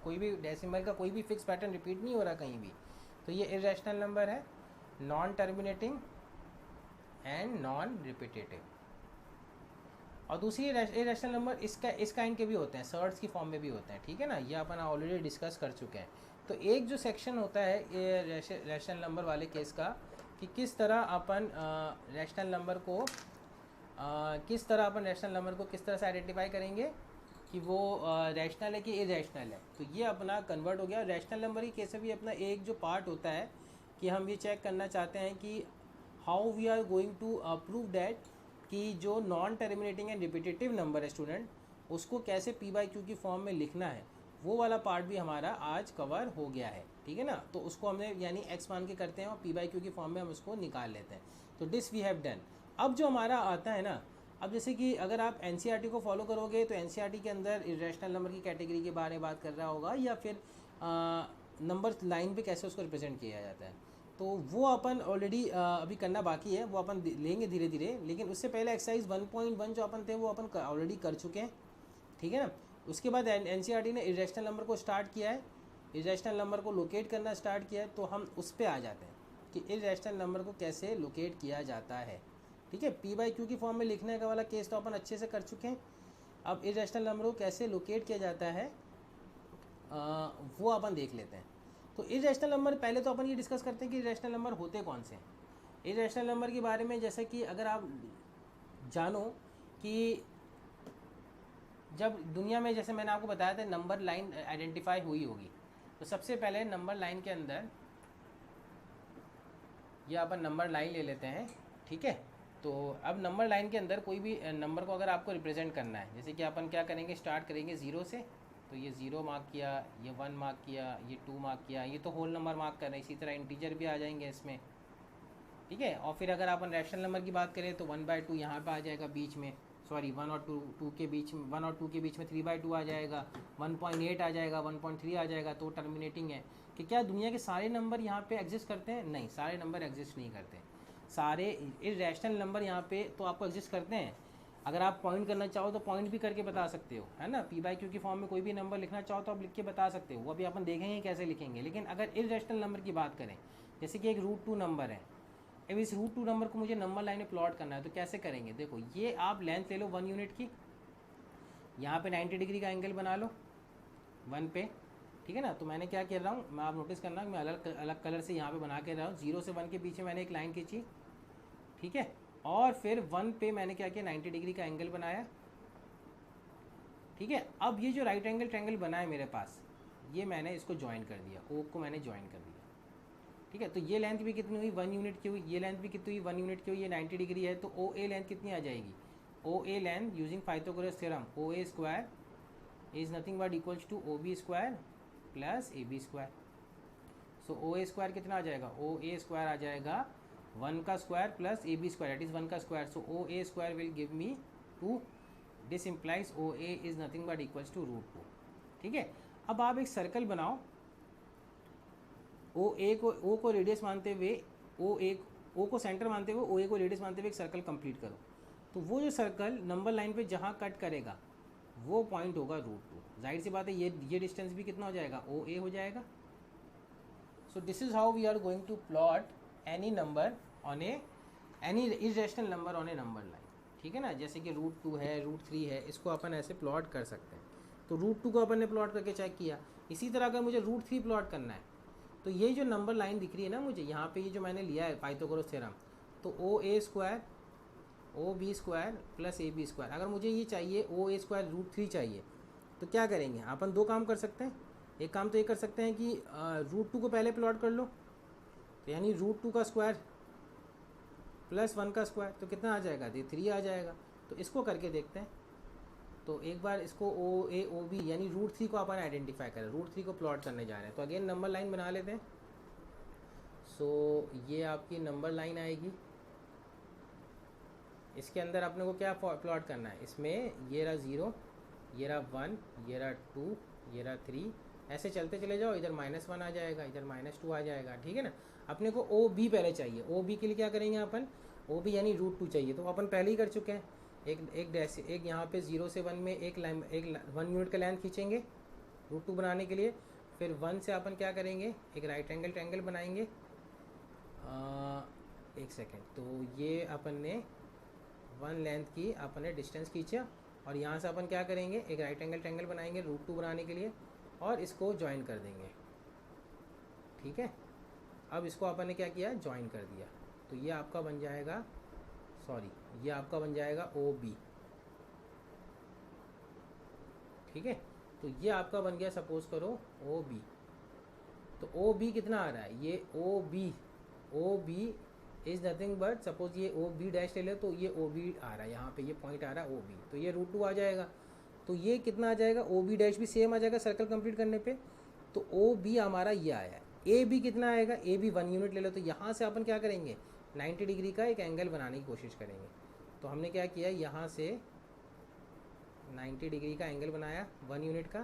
कोई भी डेसिमल का कोई भी फिक्स पैटर्न रिपीट नहीं हो रहा कहीं भी. तो ये इरेशनल नंबर है, non terminating and non repetitive. और दूसरी इरेशनल नंबर इस काइंड के भी होते हैं, सर्ड्स की फॉर्म में भी होते हैं, ठीक है ना, ये अपन ऑलरेडी डिस्कस कर चुके हैं। तो एक जो सेक्शन होता है ये रैशनल नंबर वाले केस का, कि किस तरह अपन रैशनल नंबर को किस तरह से आइडेंटिफाई करेंगे कि वो रैशनल है कि इरेशनल है। तो ये अपना कन्वर्ट हो गया। रैशनल नंबर की केस में भी अपना एक जो पार्ट होता है कि हम ये चेक करना चाहते हैं कि how we are going to prove that कि जो non terminating and repetitive number है स्टूडेंट, उसको कैसे पी बाई क्यू की फॉर्म में लिखना है, वो वाला पार्ट भी हमारा आज कवर हो गया है, ठीक है ना। तो उसको हमने यानी एक्स मान के करते हैं और पी बाई क्यू की फॉर्म में हम उसको निकाल लेते हैं। तो दिस वी हैव डन। अब जो हमारा आता है ना, अब जैसे कि अगर आप एनसीईआरटी को फॉलो करोगे तो एनसीईआरटी के अंदर इरेशनल नंबर की कैटेगरी के बारे में बात कर रहा होगा, या फिर नंबर लाइन पे कैसे उसको रिप्रेजेंट किया जाता है, तो वो अपन ऑलरेडी अभी करना बाकी है, वो अपन लेंगे धीरे धीरे। लेकिन उससे पहले एक्सरसाइज 1.1 जो अपन थे वो अपन ऑलरेडी कर चुके हैं, ठीक है ना। उसके बाद एनसीईआरटी ने इरेशनल नंबर को स्टार्ट किया है, इरेशनल नंबर को लोकेट करना स्टार्ट किया है। तो हम उस पर आ जाते हैं कि इरेशनल नंबर को कैसे लोकेट किया जाता है, ठीक है। पी बाई क्यू की फॉर्म में लिखने का वाला केस तो अपन अच्छे से कर चुके हैं। अब इरेशनल नंबर को कैसे लोकेट किया जाता है वो अपन देख लेते हैं। तो इरेशनल नंबर पहले तो अपन ये डिस्कस करते हैं कि इरेशनल नंबर होते कौन से हैं। इरेशनल नंबर के बारे में जैसे कि अगर आप जानो कि जब दुनिया में, जैसे मैंने आपको बताया था, नंबर लाइन आइडेंटिफाई हुई होगी, तो सबसे पहले नंबर लाइन के अंदर या अपन नंबर लाइन ले लेते हैं, ठीक है। तो अब नंबर लाइन के अंदर कोई भी नंबर को अगर आपको रिप्रेजेंट करना है, जैसे कि अपन क्या करेंगे, स्टार्ट करेंगे 0 से, तो ये 0 मार्क किया, ये 1 मार्क किया, ये 2 मार्क किया, ये तो होल नंबर मार्क कर रहे हैं। इसी तरह इंटीजर भी आ जाएंगे इसमें, ठीक है। और फिर अगर अपन रैशनल नंबर की बात करें तो 1/2 यहाँ पे आ जाएगा बीच में, सॉरी 1 और 2 के बीच में, 1 और 2 के बीच में 3/2 आ जाएगा, 1.8 आ जाएगा, 1.3 आ जाएगा। तो टर्मिनेटिंग है कि क्या दुनिया के सारे नंबर यहाँ पे एग्जिस्ट करते हैं? नहीं, सारे नंबर एग्जिस्ट नहीं करते। सारे इरेशनल नंबर यहाँ पे तो आपको एग्जिस्ट करते हैं। अगर आप पॉइंट करना चाहो तो पॉइंट भी करके बता सकते हो, है ना। पी बाई क्यू की फॉर्म में कोई भी नंबर लिखना चाहो तो आप लिख के बता सकते हो, वो अभी अपन देखेंगे कैसे लिखेंगे। लेकिन अगर इरेशनल नंबर की बात करें, जैसे कि एक √2 नंबर है, अब इस √2 नंबर को मुझे नंबर लाइन में प्लॉट करना है, तो कैसे करेंगे? देखो, ये आप लेंथ ले लो 1 यूनिट की, यहाँ पे 90 डिग्री का एंगल बना लो 1 पे, ठीक है ना। तो मैंने क्या कर रहा हूँ, मैं आप नोटिस करना, मैं अलग अलग कलर से यहाँ पे बना के रहा हूँ। 0 से 1 के बीच में मैंने एक लाइन खींची, ठीक है, और फिर 1 पे मैंने क्या किया, 90 डिग्री का एंगल बनाया, ठीक है। अब ये जो राइट एंगल ट्रायंगल बना है मेरे पास, ये मैंने इसको ज्वाइन कर दिया, ओ को मैंने ज्वाइन कर दिया, ठीक है। तो ये लेंथ भी कितनी हुई, 1 यूनिट की हुई, ये लेंथ भी कितनी हुई, 1 यूनिट की हुई, ये 90 डिग्री है। तो ओ ए लेंथ कितनी आ जाएगी, O A length using Pythagoras theorem, O A square is nothing but equals to O B square plus A B square. So O A square कितना आ जाएगा, ओ ए स्क्वायर आ जाएगा 1 का square plus A B square, that is 1 का square. So O A square will give me 2, this implies O A is nothing but equals to √2, ठीक है। अब आप एक सर्कल बनाओ, ओ को रेडियस मानते हुए, ओ को सेंटर मानते हुए, ओ ए को रेडियस मानते हुए एक सर्कल कंप्लीट करो। तो वो जो सर्कल नंबर लाइन पे जहाँ कट करेगा वो पॉइंट होगा √2। जाहिर सी बात है ये डिस्टेंस भी कितना हो जाएगा, ओ ए हो जाएगा। So this is how we are going to plot any number on any irrational number on a number line, ठीक है ना। जैसे कि √2 है, √3 है, इसको अपन ऐसे प्लॉट कर सकते हैं। तो √2 को अपन ने प्लॉट करके चेक किया। इसी तरह अगर मुझे √3 प्लॉट करना है, तो ये जो नंबर लाइन दिख रही है ना मुझे यहाँ पे, ये जो मैंने लिया है पाइथागोरस थ्योरम, तो O A square O B square plus A B square, अगर मुझे ये चाहिए ओ ए स्क्वायर √3 चाहिए, तो क्या करेंगे अपन? 2 काम कर सकते हैं। एक काम तो ये कर सकते हैं कि √2 को पहले प्लॉट कर लो, तो यानी √2 का स्क्वायर प्लस 1 का स्क्वायर, तो कितना आ जाएगा, 3 आ जाएगा। तो इसको करके देखते हैं। तो एक बार इसको ओ ए ओ बी यानी √3 को अपन आइडेंटिफाई करें, √3 को प्लॉट करने जा रहे हैं। तो अगेन नंबर लाइन बना लेते हैं। सो ये आपकी नंबर लाइन आएगी, इसके अंदर अपने को क्या प्लॉट करना है, इसमें ये रहा 0, ये रहा 1, ये रहा 2, ये रहा 3, ऐसे चलते चले जाओ। इधर -1 आ जाएगा, इधर -2 आ जाएगा, ठीक है ना। अपने को ओ बी पहले चाहिए, ओ बी के लिए क्या करेंगे अपन, ओ बी यानी √2 चाहिए, तो अपन पहले ही कर चुके हैं। एक यहाँ पे 0 से 1 में एक 1 यूनिट का लेंथ खींचेंगे √2 बनाने के लिए, फिर 1 से अपन क्या करेंगे, एक राइट एंगल ट्रायंगल बनाएंगे। एक सेकेंड, तो ये अपन ने 1 लेंथ की अपन ने डिस्टेंस खींचा और यहाँ से अपन क्या करेंगे, एक राइट एंगल ट्रायंगल बनाएंगे √2 बनाने के लिए और इसको ज्वाइन कर देंगे। ठीक है, अब इसको अपन ने क्या किया, ज्वाइन कर दिया, तो ये आपका बन जाएगा, सॉरी ये आपका बन जाएगा OB। ठीक है, तो ये आपका बन गया, सपोज करो OB। तो OB कितना आ रहा है, ये OB is nothing but, suppose ये OB डैश ले ले तो ये OB आ रहा है, यहाँ पे ये पॉइंट आ रहा है OB, तो ये √2 आ जाएगा। तो ये कितना आ जाएगा, OB डैश भी सेम आ जाएगा सर्कल कंप्लीट करने पे, तो OB हमारा ये आया है। AB कितना आएगा, AB 1 यूनिट ले लो, तो यहाँ से अपन क्या करेंगे, 90 डिग्री का एक एंगल बनाने की कोशिश करेंगे। तो हमने क्या किया, यहाँ से 90 डिग्री का एंगल बनाया 1 यूनिट का।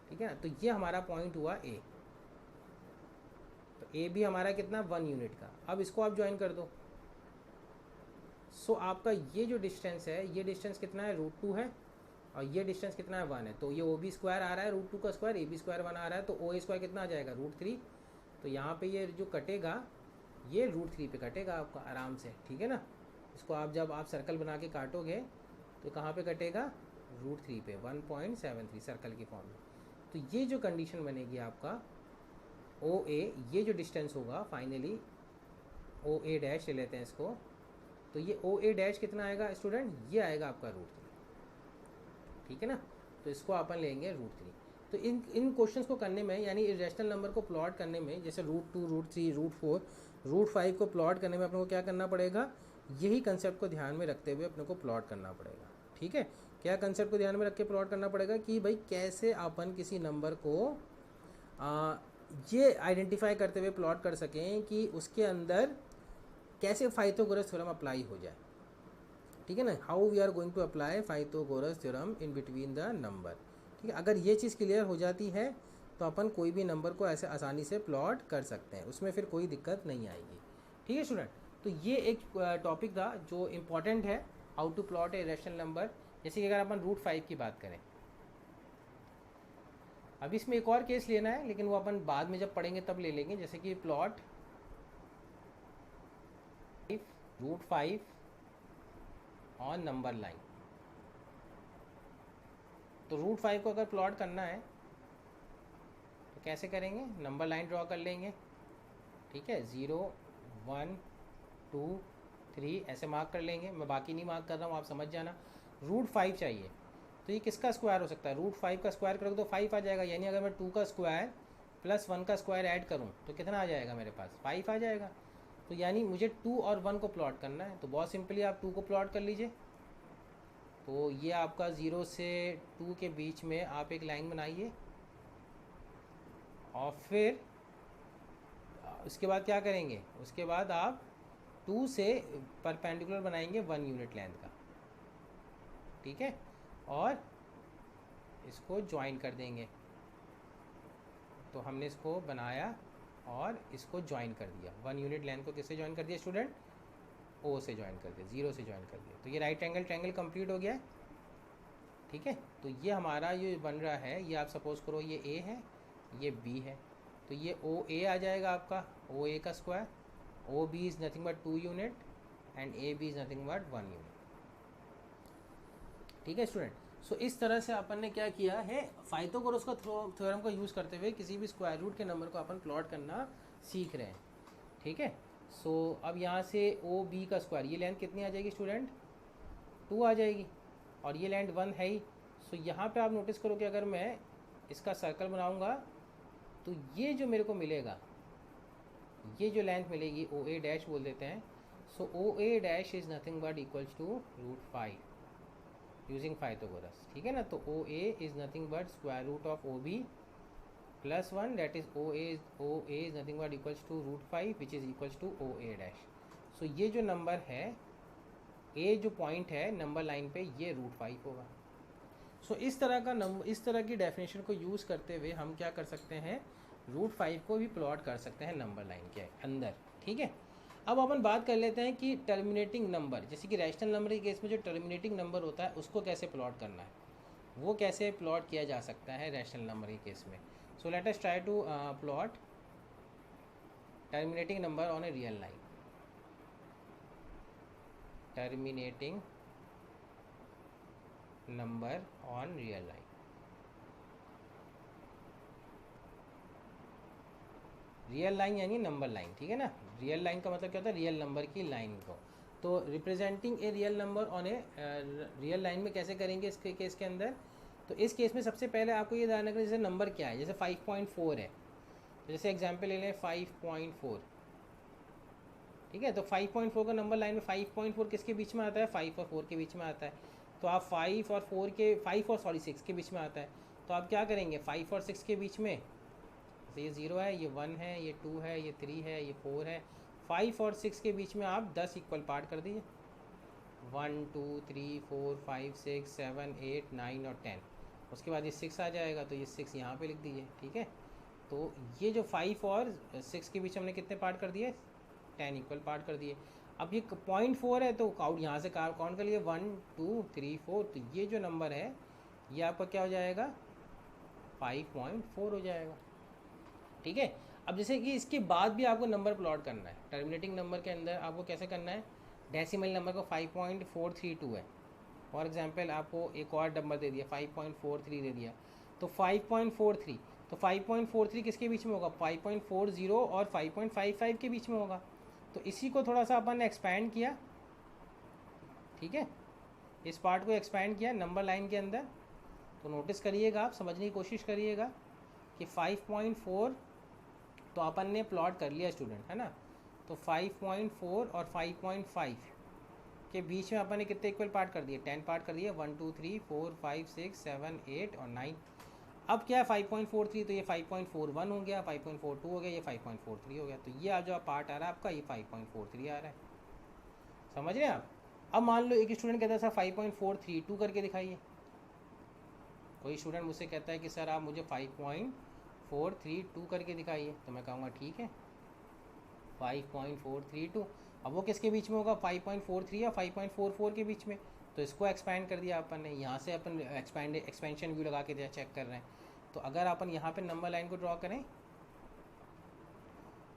ठीक है ना, तो ये हमारा पॉइंट हुआ A। तो AB हमारा कितना, 1 यूनिट का। अब इसको आप ज्वाइन कर दो। सो आपका ये जो डिस्टेंस है, ये डिस्टेंस कितना है, √2 है, और ये डिस्टेंस कितना है, 1 है। तो ये OB स्क्वायर आ रहा है, √2 का स्क्वायर, AB स्क्वायर 1 आ रहा है, तो OA स्क्वायर कितना आ जाएगा, √3। तो यहाँ पे ये जो कटेगा, ये √3 पे कटेगा आपका आराम से। ठीक है ना, इसको आप जब आप सर्कल बना के काटोगे तो कहाँ पे कटेगा, √3 पे, 1.73 सर्कल की फॉर्म में। तो ये जो कंडीशन बनेगी आपका OA, ये जो डिस्टेंस होगा फाइनली OA डैश ले लेते हैं इसको, तो ये OA डैश कितना आएगा स्टूडेंट, ये आएगा आपका √3। ठीक है ना, तो इसको अपन लेंगे √3। तो इन क्वेश्चंस को करने में, यानी इरेशनल नंबर को प्लॉट करने में, जैसे √2, √3, √4, √5 को प्लॉट करने में अपने को क्या करना पड़ेगा, यही कंसेप्ट को ध्यान में रखते हुए अपने को प्लॉट करना पड़ेगा। ठीक है, क्या कंसेप्ट को ध्यान में रख के प्लॉट करना पड़ेगा कि भाई कैसे अपन किसी नंबर को ये आइडेंटिफाई करते हुए प्लॉट कर सकें कि उसके अंदर कैसे पाइथागोरस थ्योरम अप्लाई हो जाए। ठीक है ना, how we are going to apply Pythagoras theorem in between the number. ठीक है, अगर ये चीज़ क्लियर हो जाती है तो अपन कोई भी नंबर को ऐसे आसानी से प्लॉट कर सकते हैं, उसमें फिर कोई दिक्कत नहीं आएगी। ठीक है स्टूडेंट, तो ये एक टॉपिक था जो इम्पॉर्टेंट है, how to plot a rational number. जैसे कि अगर अपन √5 की बात करें, अभी इसमें एक और केस लेना है, लेकिन वो अपन बाद में जब पढ़ेंगे तब ले लेंगे। जैसे कि प्लॉट √5 ऑन नंबर लाइन। तो √5 को अगर प्लॉट करना है तो कैसे करेंगे, नंबर लाइन ड्रॉ कर लेंगे। ठीक है, 0, 1, 2, 3 ऐसे मार्क कर लेंगे, मैं बाकी नहीं मार्क कर रहा हूँ, आप समझ जाना। √5 चाहिए, तो ये किसका स्क्वायर हो सकता है, √5 का स्क्वायर कर दो 5 आ जाएगा, यानी अगर मैं 2 का स्क्वायर प्लस 1 का स्क्वायर ऐड करूँ तो कितना आ जाएगा मेरे पास, 5 आ जाएगा। तो यानी मुझे 2 और 1 को प्लॉट करना है, तो बहुत सिंपली आप 2 को प्लॉट कर लीजिए। तो ये आपका 0 से 2 के बीच में आप एक लाइन बनाइए, और फिर उसके बाद क्या करेंगे, उसके बाद आप 2 से परपेंडिकुलर बनाएंगे 1 यूनिट लेंथ का। ठीक है, और इसको ज्वाइन कर देंगे। तो हमने इसको बनाया और इसको ज्वाइन कर दिया, 1 यूनिट लेंथ को किससे ज्वाइन कर दिया स्टूडेंट, O से ज्वाइन कर दिया, 0 से ज्वाइन कर दिया। तो ये राइट एंगल ट्रायंगल कंप्लीट हो गया है। ठीक है, तो ये हमारा ये बन रहा है, ये आप सपोज करो ये A है, ये B है, तो ये OA आ जाएगा आपका, OA का square, OB is nothing but 2 unit and AB is nothing but 1 unit. ठीक है स्टूडेंट, सो इस तरह से अपन ने क्या किया है, पाइथागोरस का थ्योरम का यूज़ करते हुए किसी भी स्क्वायर रूट के नंबर को अपन प्लॉट करना सीख रहे हैं। ठीक है, सो अब यहाँ से OB का स्क्वायर, ये लेंथ कितनी आ जाएगी स्टूडेंट, 2 आ जाएगी, और ये लेंथ 1 है ही। सो यहाँ पे आप नोटिस करो कि अगर मैं इसका सर्कल बनाऊँगा तो ये जो मेरे को मिलेगा, ये जो लेंथ मिलेगी OA डैश बोल देते हैं। So OA dash is nothing but equals to √5 using Pythagoras. ठीक है ना, तो OA is nothing but square root of OB plus 1, that is OA is nothing but equals to √5 which is equals to OA dash. So ये जो number है, A जो point है number line पे, ये √5 होगा। सो इस तरह का इस तरह की डेफिनेशन को यूज़ करते हुए हम क्या कर सकते हैं, √5 को भी प्लॉट कर सकते हैं नंबर लाइन के अंदर। ठीक है, अब अपन बात कर लेते हैं कि टर्मिनेटिंग नंबर, जैसे कि रैशनल नंबर के केस में जो टर्मिनेटिंग नंबर होता है उसको कैसे प्लॉट करना है, वो कैसे प्लॉट किया जा सकता है रैशनल नंबर के केस में। So let us try to plot terminating number on a real line. Terminating number on real line. Real line यानी नंबर लाइन, ठीक है ना। रियल लाइन का मतलब क्या होता है, रियल नंबर की लाइन को। तो representing a real number on a real line में कैसे करेंगे इसके केस के अंदर। तो इस केस में सबसे पहले आपको ये ध्यान रखना, जैसे नंबर क्या है, जैसे 5.4 है, तो जैसे एग्जांपल ले लें 5.4, ठीक है। तो 5.4 का नंबर लाइन में 5.4 किसके बीच में आता है, 5 और 4 के बीच में आता है। तो आप 5 और 6 के बीच में आता है। तो आप क्या करेंगे, 5 और 6 के बीच में, तो ये 0 है, ये 1 है, ये 2 है, ये 3 है, ये 4 है। 5 और 6 के बीच में आप 10 इक्वल पार्ट कर दीजिए, 1 2 3 4 5 6 7 8 9 और 10। उसके बाद ये 6 आ जाएगा, तो ये 6 यहाँ पे लिख दीजिए, ठीक है। तो ये जो 5 और 6 के बीच हमने कितने पार्ट कर दिए, 10 इक्वल पार्ट कर दिए। अब ये 0.4 है, तो काउंट यहाँ से काउंट कर लिए 1 2 3 4। तो ये जो नंबर है ये आपका क्या हो जाएगा, 5.4 हो जाएगा, ठीक है। अब जैसे कि इसके बाद भी आपको नंबर प्लॉट करना है, टर्मिनेटिंग नंबर के अंदर आपको कैसे करना है, डेसिमल नंबर को 5.432 है, फॉर एग्जांपल आपको एक और नंबर दे दिया 5.43 दे दिया, तो 5.43, तो 5.43 किसके बीच में होगा, 5.40 और 5.55 के बीच में होगा। तो इसी को थोड़ा सा अपन ने एक्सपैंड किया, ठीक है, इस पार्ट को एक्सपैंड किया नंबर लाइन के अंदर। तो नोटिस करिएगा, आप समझने की कोशिश करिएगा कि 5.4 तो अपन ने प्लॉट कर लिया स्टूडेंट, है ना। तो 5.4 और 5.5 के बीच में अपन ने कितने इक्वल पार्ट कर दिए, 10 पार्ट कर दिए, 1 2 3 4 5 6 7 8 और 9। अब क्या है 5.43, तो ये 5.41 हो गया, 5.42 हो गया, ये 5.43 हो गया। तो ये जो पार्ट आ रहा है आपका, ये 5.43 आ रहा है, समझ रहे हैं आप। अब मान लो एक स्टूडेंट कहता है सर 5.432 करके दिखाइए। कोई स्टूडेंट मुझसे कहता है कि सर आप मुझे 5.432 करके दिखाइए, तो मैं कहूँगा ठीक है 5.432। अब वो किसके बीच में होगा, 5.43 या 5.44 के बीच में। तो इसको एक्सपैंड कर दिया अपन ने, यहाँ से अपन एक्सपेंशन व्यू लगा के चेक कर रहे हैं। तो अगर अपन यहाँ पे नंबर लाइन को ड्रॉ करें,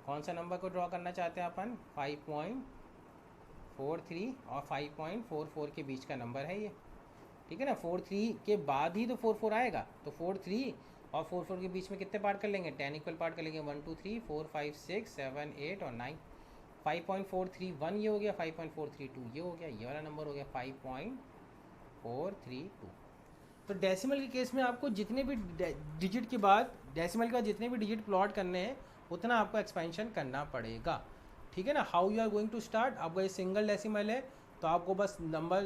कौन सा नंबर को ड्रॉ करना चाहते हैं अपन, 5.43 और 5.44 के बीच का नंबर है ये, ठीक है ना। 43 के बाद ही तो 44 आएगा, तो 43 और 44 के बीच में कितने पार्ट कर लेंगे, 10 इक्वल पार्ट कर लेंगे, 1 2 3 4 5 6 7 8 और 9। 5.431 ये हो गया, 5.432 ये हो गया, ये वाला नंबर हो गया 5.432। तो डेसिमल के केस में आपको जितने भी डिजिट के बाद डेसिमल का जितने भी डिजिट प्लॉट करने हैं उतना आपको एक्सपेंशन करना पड़ेगा, ठीक है ना। How you are going to start, आपका ये सिंगल डेसिमल है तो आपको बस नंबर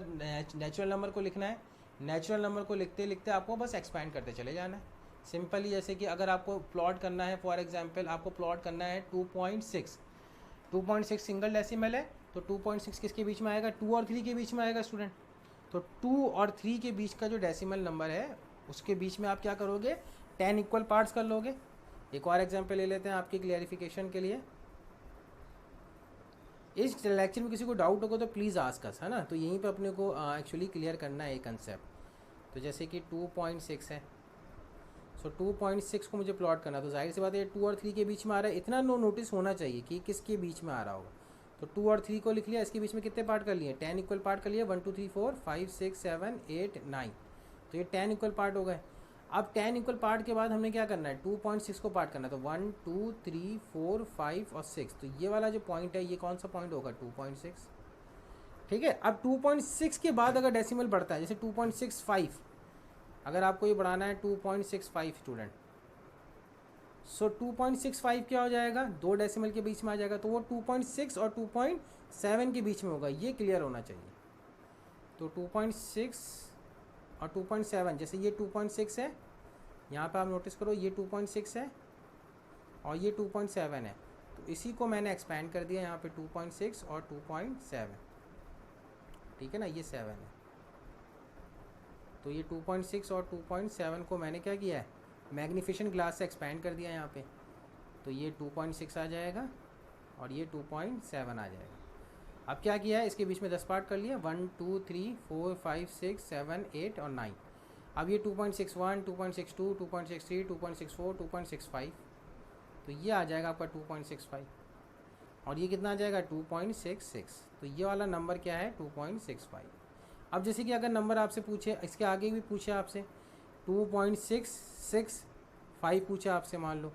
नेचुरल नंबर को लिखना है, नेचुरल नंबर को लिखते लिखते आपको बस एक्सपैंड करते चले जाना है सिंपली। जैसे कि अगर आपको प्लॉट करना है, फॉर एग्जांपल आपको प्लॉट करना है 2.6 सिंगल डेसिमल है, तो 2.6 किसके बीच में आएगा, 2 और 3 के बीच में आएगा स्टूडेंट। तो 2 और 3 के बीच का जो डेसिमल नंबर है उसके बीच में आप क्या करोगे, 10 इक्वल पार्ट्स कर लोगे। एक और एग्जाम्पल ले लेते हैं आपकी क्लियरिफिकेशन के लिए। इस लेक्चर में किसी को डाउट होगा तो प्लीज़ आस्क अस, है ना। तो यहीं पे अपने को एक्चुअली क्लियर करना है ये कंसेप्ट। तो जैसे कि 2.6 है, सो 2.6 को मुझे प्लॉट करना, तो जाहिर सी बात है 2 और 3 के बीच में आ रहा है, इतना नोटिस होना चाहिए कि किसके बीच में आ रहा होगा। तो 2 और 3 को लिख लिया, इसके बीच में कितने पार्ट कर लिए, 10 इक्वल पार्ट कर लिए, 1 2 3 4 5 6 7 8 9। तो ये 10 इक्वल पार्ट हो गए। अब 10 इक्वल पार्ट के बाद हमने क्या करना है, 2.6 को पार्ट करना है। तो 1 2 3 4 5 और 6, तो ये वाला जो पॉइंट है ये कौन सा पॉइंट होगा, 2.6, ठीक है। अब 2.6 के बाद अगर डेसिमल बढ़ता है, जैसे 2.65, अगर आपको ये बढ़ाना है 2.65 स्टूडेंट, सो 2.65 क्या हो जाएगा, 2 डेसिमल के बीच में आ जाएगा, तो वो 2.6 और 2.7 के बीच में होगा, ये क्लियर होना चाहिए। तो 2.6 और 2.7, जैसे ये 2.6 है, यहाँ पे आप नोटिस करो ये 2.6 है और ये 2.7 है, तो इसी को मैंने एक्सपैंड कर दिया यहाँ पे 2.6 और 2.7, ठीक है ना, ये 7 है। तो ये 2.6 और 2.7 को मैंने क्या किया है, मैग्नीफिकेशन ग्लास से एक्सपैंड कर दिया यहाँ पे, तो ये 2.6 आ जाएगा और ये 2.7 आ जाएगा। अब क्या किया है, इसके बीच में 10 पार्ट कर लिया, 1 2 3 4 5 6 7 8 और 9। अब ये 2.61, 2.62, 2.63, 2.64, 2.65, तो ये आ जाएगा आपका 2.65 और ये कितना आ जाएगा 2.66। तो ये वाला नंबर क्या है 2.65। अब जैसे कि अगर नंबर आपसे पूछे, इसके आगे भी पूछे आपसे 2.665 पूछे आपसे, मान लो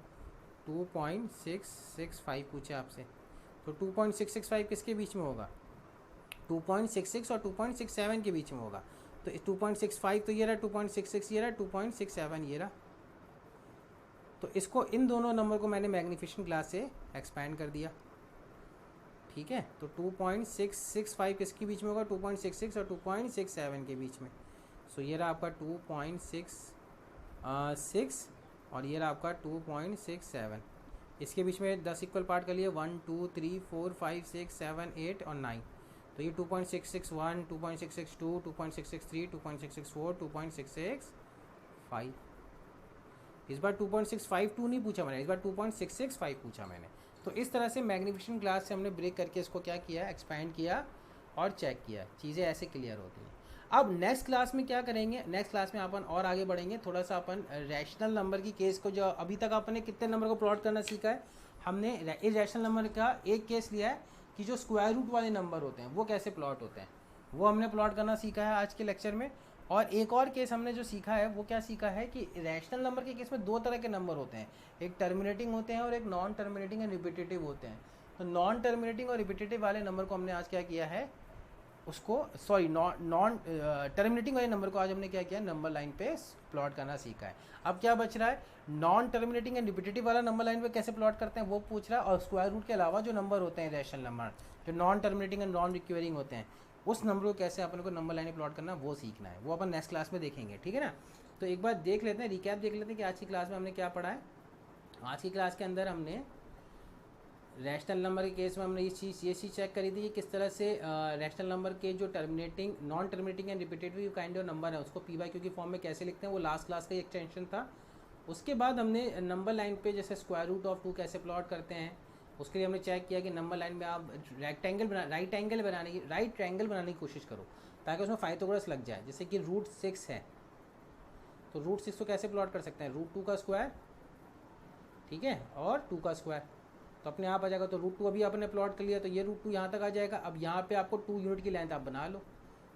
2.665 पूछे आपसे, तो 2.665 किसके बीच में होगा 2.66 और 2.67 के बीच में होगा। तो 2.65 तो ये रहा, 2.66 ये रहा, 2.67 ये रहा। तो इसको, इन दोनों नंबर को मैंने मैग्नीफिकेशन ग्लास से एक्सपैंड कर दिया, ठीक है। तो 2.665 किसके बीच में होगा 2.66 और 2.67 के बीच में। सो ये रहा आपका 2.66 और ये रहा आपका 2.67। इसके बीच में 10 इक्वल पार्ट कर लिए, 1 2 3 4 5 6 7 8 और 9। तो ये 2.661, 2.662, 2.663, 2.664, 2.665। इस बार 2.652 नहीं पूछा मैंने, इस बार 2.665 पूछा मैंने। तो इस तरह से मैग्नीफिकेशन ग्लास से हमने ब्रेक करके इसको क्या किया, एक्सपैंड किया और चेक किया। चीज़ें ऐसे क्लियर होती हैं। अब नेक्स्ट क्लास में क्या करेंगे, नेक्स्ट क्लास में अपन और आगे बढ़ेंगे, थोड़ा सा अपन रैशनल नंबर की केस को, जो अभी तक आपने कितने नंबर को प्लॉट करना सीखा है, हमने इरेशनल नंबर का एक केस लिया है कि जो स्क्वायर रूट वाले नंबर होते हैं वो कैसे प्लॉट होते हैं, वो हमने प्लॉट करना सीखा है आज के लेक्चर में। और एक और केस हमने जो सीखा है वो क्या सीखा है कि रैशनल नंबर के केस में दो तरह के नंबर होते हैं, एक टर्मिनेटिंग होते हैं और एक नॉन टर्मिनेटिंग एंड रिपीटेटिव होते हैं। तो नॉन टर्मिनेटिंग और रिपीटेटिव वाले नंबर को हमने आज क्या किया है, उसको नॉन टर्मिनेटिंग वाले नंबर को आज हमने क्या किया, नंबर लाइन पे प्लॉट करना सीखा है। अब क्या बच रहा है, नॉन टर्मिनेटिंग एंड रिपीटेटिव वाला नंबर लाइन पे कैसे प्लॉट करते हैं वो पूछ रहा है, और स्क्वायर रूट के अलावा जो नंबर होते हैं रैशनल नंबर, जो non terminating and non recurring होते हैं, उस नंबर को कैसे अपन को नंबर लाइन प्लॉट करना वो सीखना है, वो अपन नेक्स्ट क्लास में देखेंगे, ठीक है ना। तो एक बार देख लेते हैं, रिकैप देख लेते हैं कि आज की क्लास में हमने क्या पढ़ा है। आज की क्लास के अंदर हमने रैशनल नंबर के केस में हमने ये चीज़ चेक करी थी कि किस तरह से रैशनल नंबर के जो terminating, non terminating and repetitive kind of number है उसको पी बाई क्यू की फॉर्म में कैसे लिखते हैं, वो लास्ट क्लास का ही एक्सटेंशन था। उसके बाद हमने नंबर लाइन पे जैसे स्क्वायर रूट ऑफ 2 कैसे प्लॉट करते हैं, उसके लिए हमने चेक किया कि नंबर लाइन में आप राइट एंगल बनाने की कोशिश करो ताकि उसमें पाइथागोरस लग जाए। जैसे कि √6 है तो √6 को कैसे प्लॉट कर सकते हैं, √2 का स्क्वायर, ठीक है, और 2 का स्क्वायर, तो अपने आप आ जाएगा। तो √2 अभी आपने प्लॉट कर लिया तो ये √2 यहाँ तक आ जाएगा। अब यहाँ पे आपको 2 यूनिट की लेंथ आप बना लो,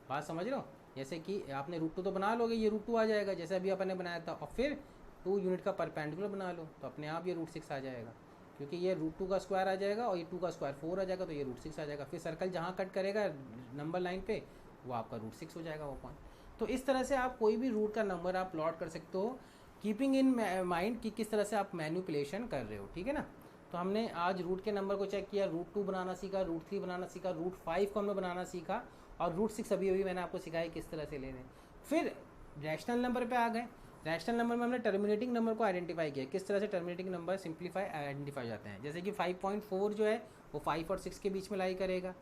बात समझ लो, जैसे कि आपने √2 तो बना लोगे, ये √2 आ जाएगा जैसे अभी आपने बनाया था, और फिर 2 यूनिट का परपेंडिकुलर बना लो तो अपने आप ये √6 आ जाएगा, क्योंकि ये √2 का स्क्वायर आ जाएगा और ये 2 का स्क्वायर 4 आ जाएगा, तो ये √6 आ जाएगा। फिर सर्कल जहाँ कट करेगा नंबर लाइन पे वो आपका √6 हो जाएगा वो पॉइंट। तो इस तरह से आप कोई भी रूट का नंबर आप प्लॉट कर सकते हो, कीपिंग इन माइंड कि किस तरह से आप मैनिपुलेशन कर रहे हो, ठीक है ना। तो हमने आज रूट के नंबर को चेक किया, √2 बनाना सीखा, √3 बनाना सीखा, √5 को हमने बनाना सीखा, और √6 अभी मैंने आपको सिखाया किस तरह से लेने। फिर रैशनल नंबर पे आ गए। रैशनल नंबर में हमने टर्मिनेटिंग नंबर को आइडेंटिफाई किया, किस तरह से टर्मिनेटिंग नंबर सिंप्लीफाई आइडेंटिफाई जाते हैं। जैसे कि 5.4 जो है वो 5 और 6 के बीच में लाई करेगा।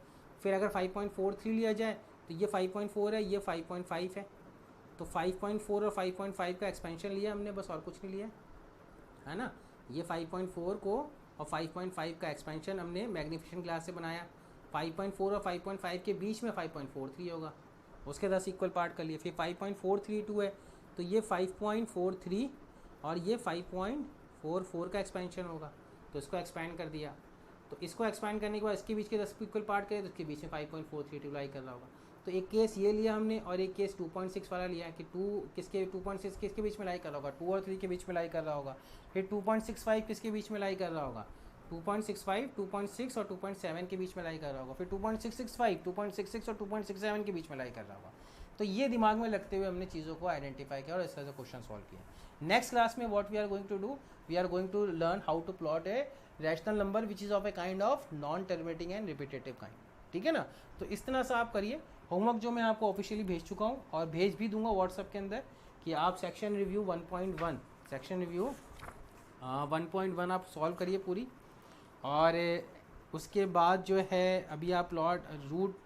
फिर अगर 5.43 लिया जाए तो ये 5.4 है, ये 5.5 है, तो 5.4 और 5.5 का एक्सपेंशन लिया हमने, बस और कुछ नहीं लिया, है ना। ये 5.4 को और 5.5 का एक्सपेंशन हमने मैग्नीफिकेशन ग्लास से बनाया। 5.4 और 5.5 के बीच में 5.43 होगा, उसके 10 इक्वल पार्ट कर लिए। फिर 5.432 है तो ये 5.43 और ये 5.44 का एक्सपेंशन होगा, तो इसको एक्सपेंड कर दिया। तो इसको एक्सपेंड करने के बाद इसके बीच के 10 इक्वल पार्ट करें तो इसके बीच में 5.432 लाई कर रहा होगा। तो एक केस ये लिया हमने और एक केस 2.6 वाला लिया कि 2.6 किसके बीच में लाई कर रहा होगा, 2 और 3 के बीच में लाई कर रहा होगा। फिर 2.65 किसके बीच में लाई कर रहा होगा, 2.65, 2.6 और 2.7 के बीच में लाई कर रहा होगा। फिर 2.665, 2.66 और 2.67 के बीच में लाई कर रहा होगा। तो ये दिमाग में रखते हुए हमने चीज़ों को आइडेंटिफाई किया और इस तरह से क्वेश्चन सॉल्व किया। नेक्स्ट क्लास में what we are going to do, we are going to learn how to plot a rational number which is of a kind of non terminating and repetitive kind, ठीक है ना। तो इस तरह से आप करिए। होमवर्क जो मैं आपको ऑफिशियली भेज चुका हूँ और भेज भी दूंगा व्हाट्सएप के अंदर कि आप सेक्शन रिव्यू 1.1 आप सॉल्व करिए पूरी। और उसके बाद जो है अभी आप प्लॉट रूट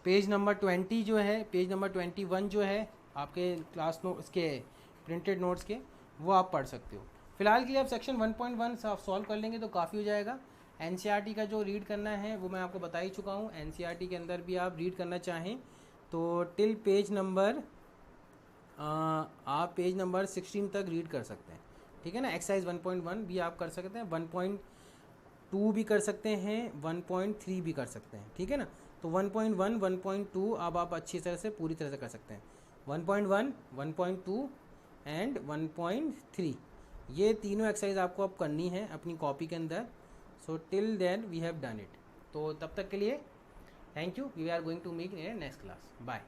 पेज नंबर 20 जो है, पेज नंबर 21 जो है आपके क्लास नोट इसके प्रिंटेड नोट्स के, वो आप पढ़ सकते हो। फिलहाल के लिए आप सेक्शन 1.1 आप सॉल्व कर लेंगे तो काफ़ी हो जाएगा। एनसीईआरटी का जो रीड करना है वो मैं आपको बता ही चुका हूँ। एनसीईआरटी के अंदर भी आप रीड करना चाहें तो टिल पेज नंबर आप पेज नंबर 16 तक रीड कर सकते हैं, ठीक है ना। एक्सरसाइज 1.1 भी आप कर सकते हैं, 1.2 भी कर सकते हैं, 1.3 भी कर सकते हैं, ठीक है ना। तो 1.1, 1.2 अब आप अच्छी तरह से पूरी तरह से कर सकते हैं। 1.1, 1.2 एंड 1.3 ये तीनों एक्सरसाइज आपको अब करनी है अपनी कॉपी के अंदर। So till then we have done it. तो तब तक के लिए thank you. We are going to meet in next class. Bye.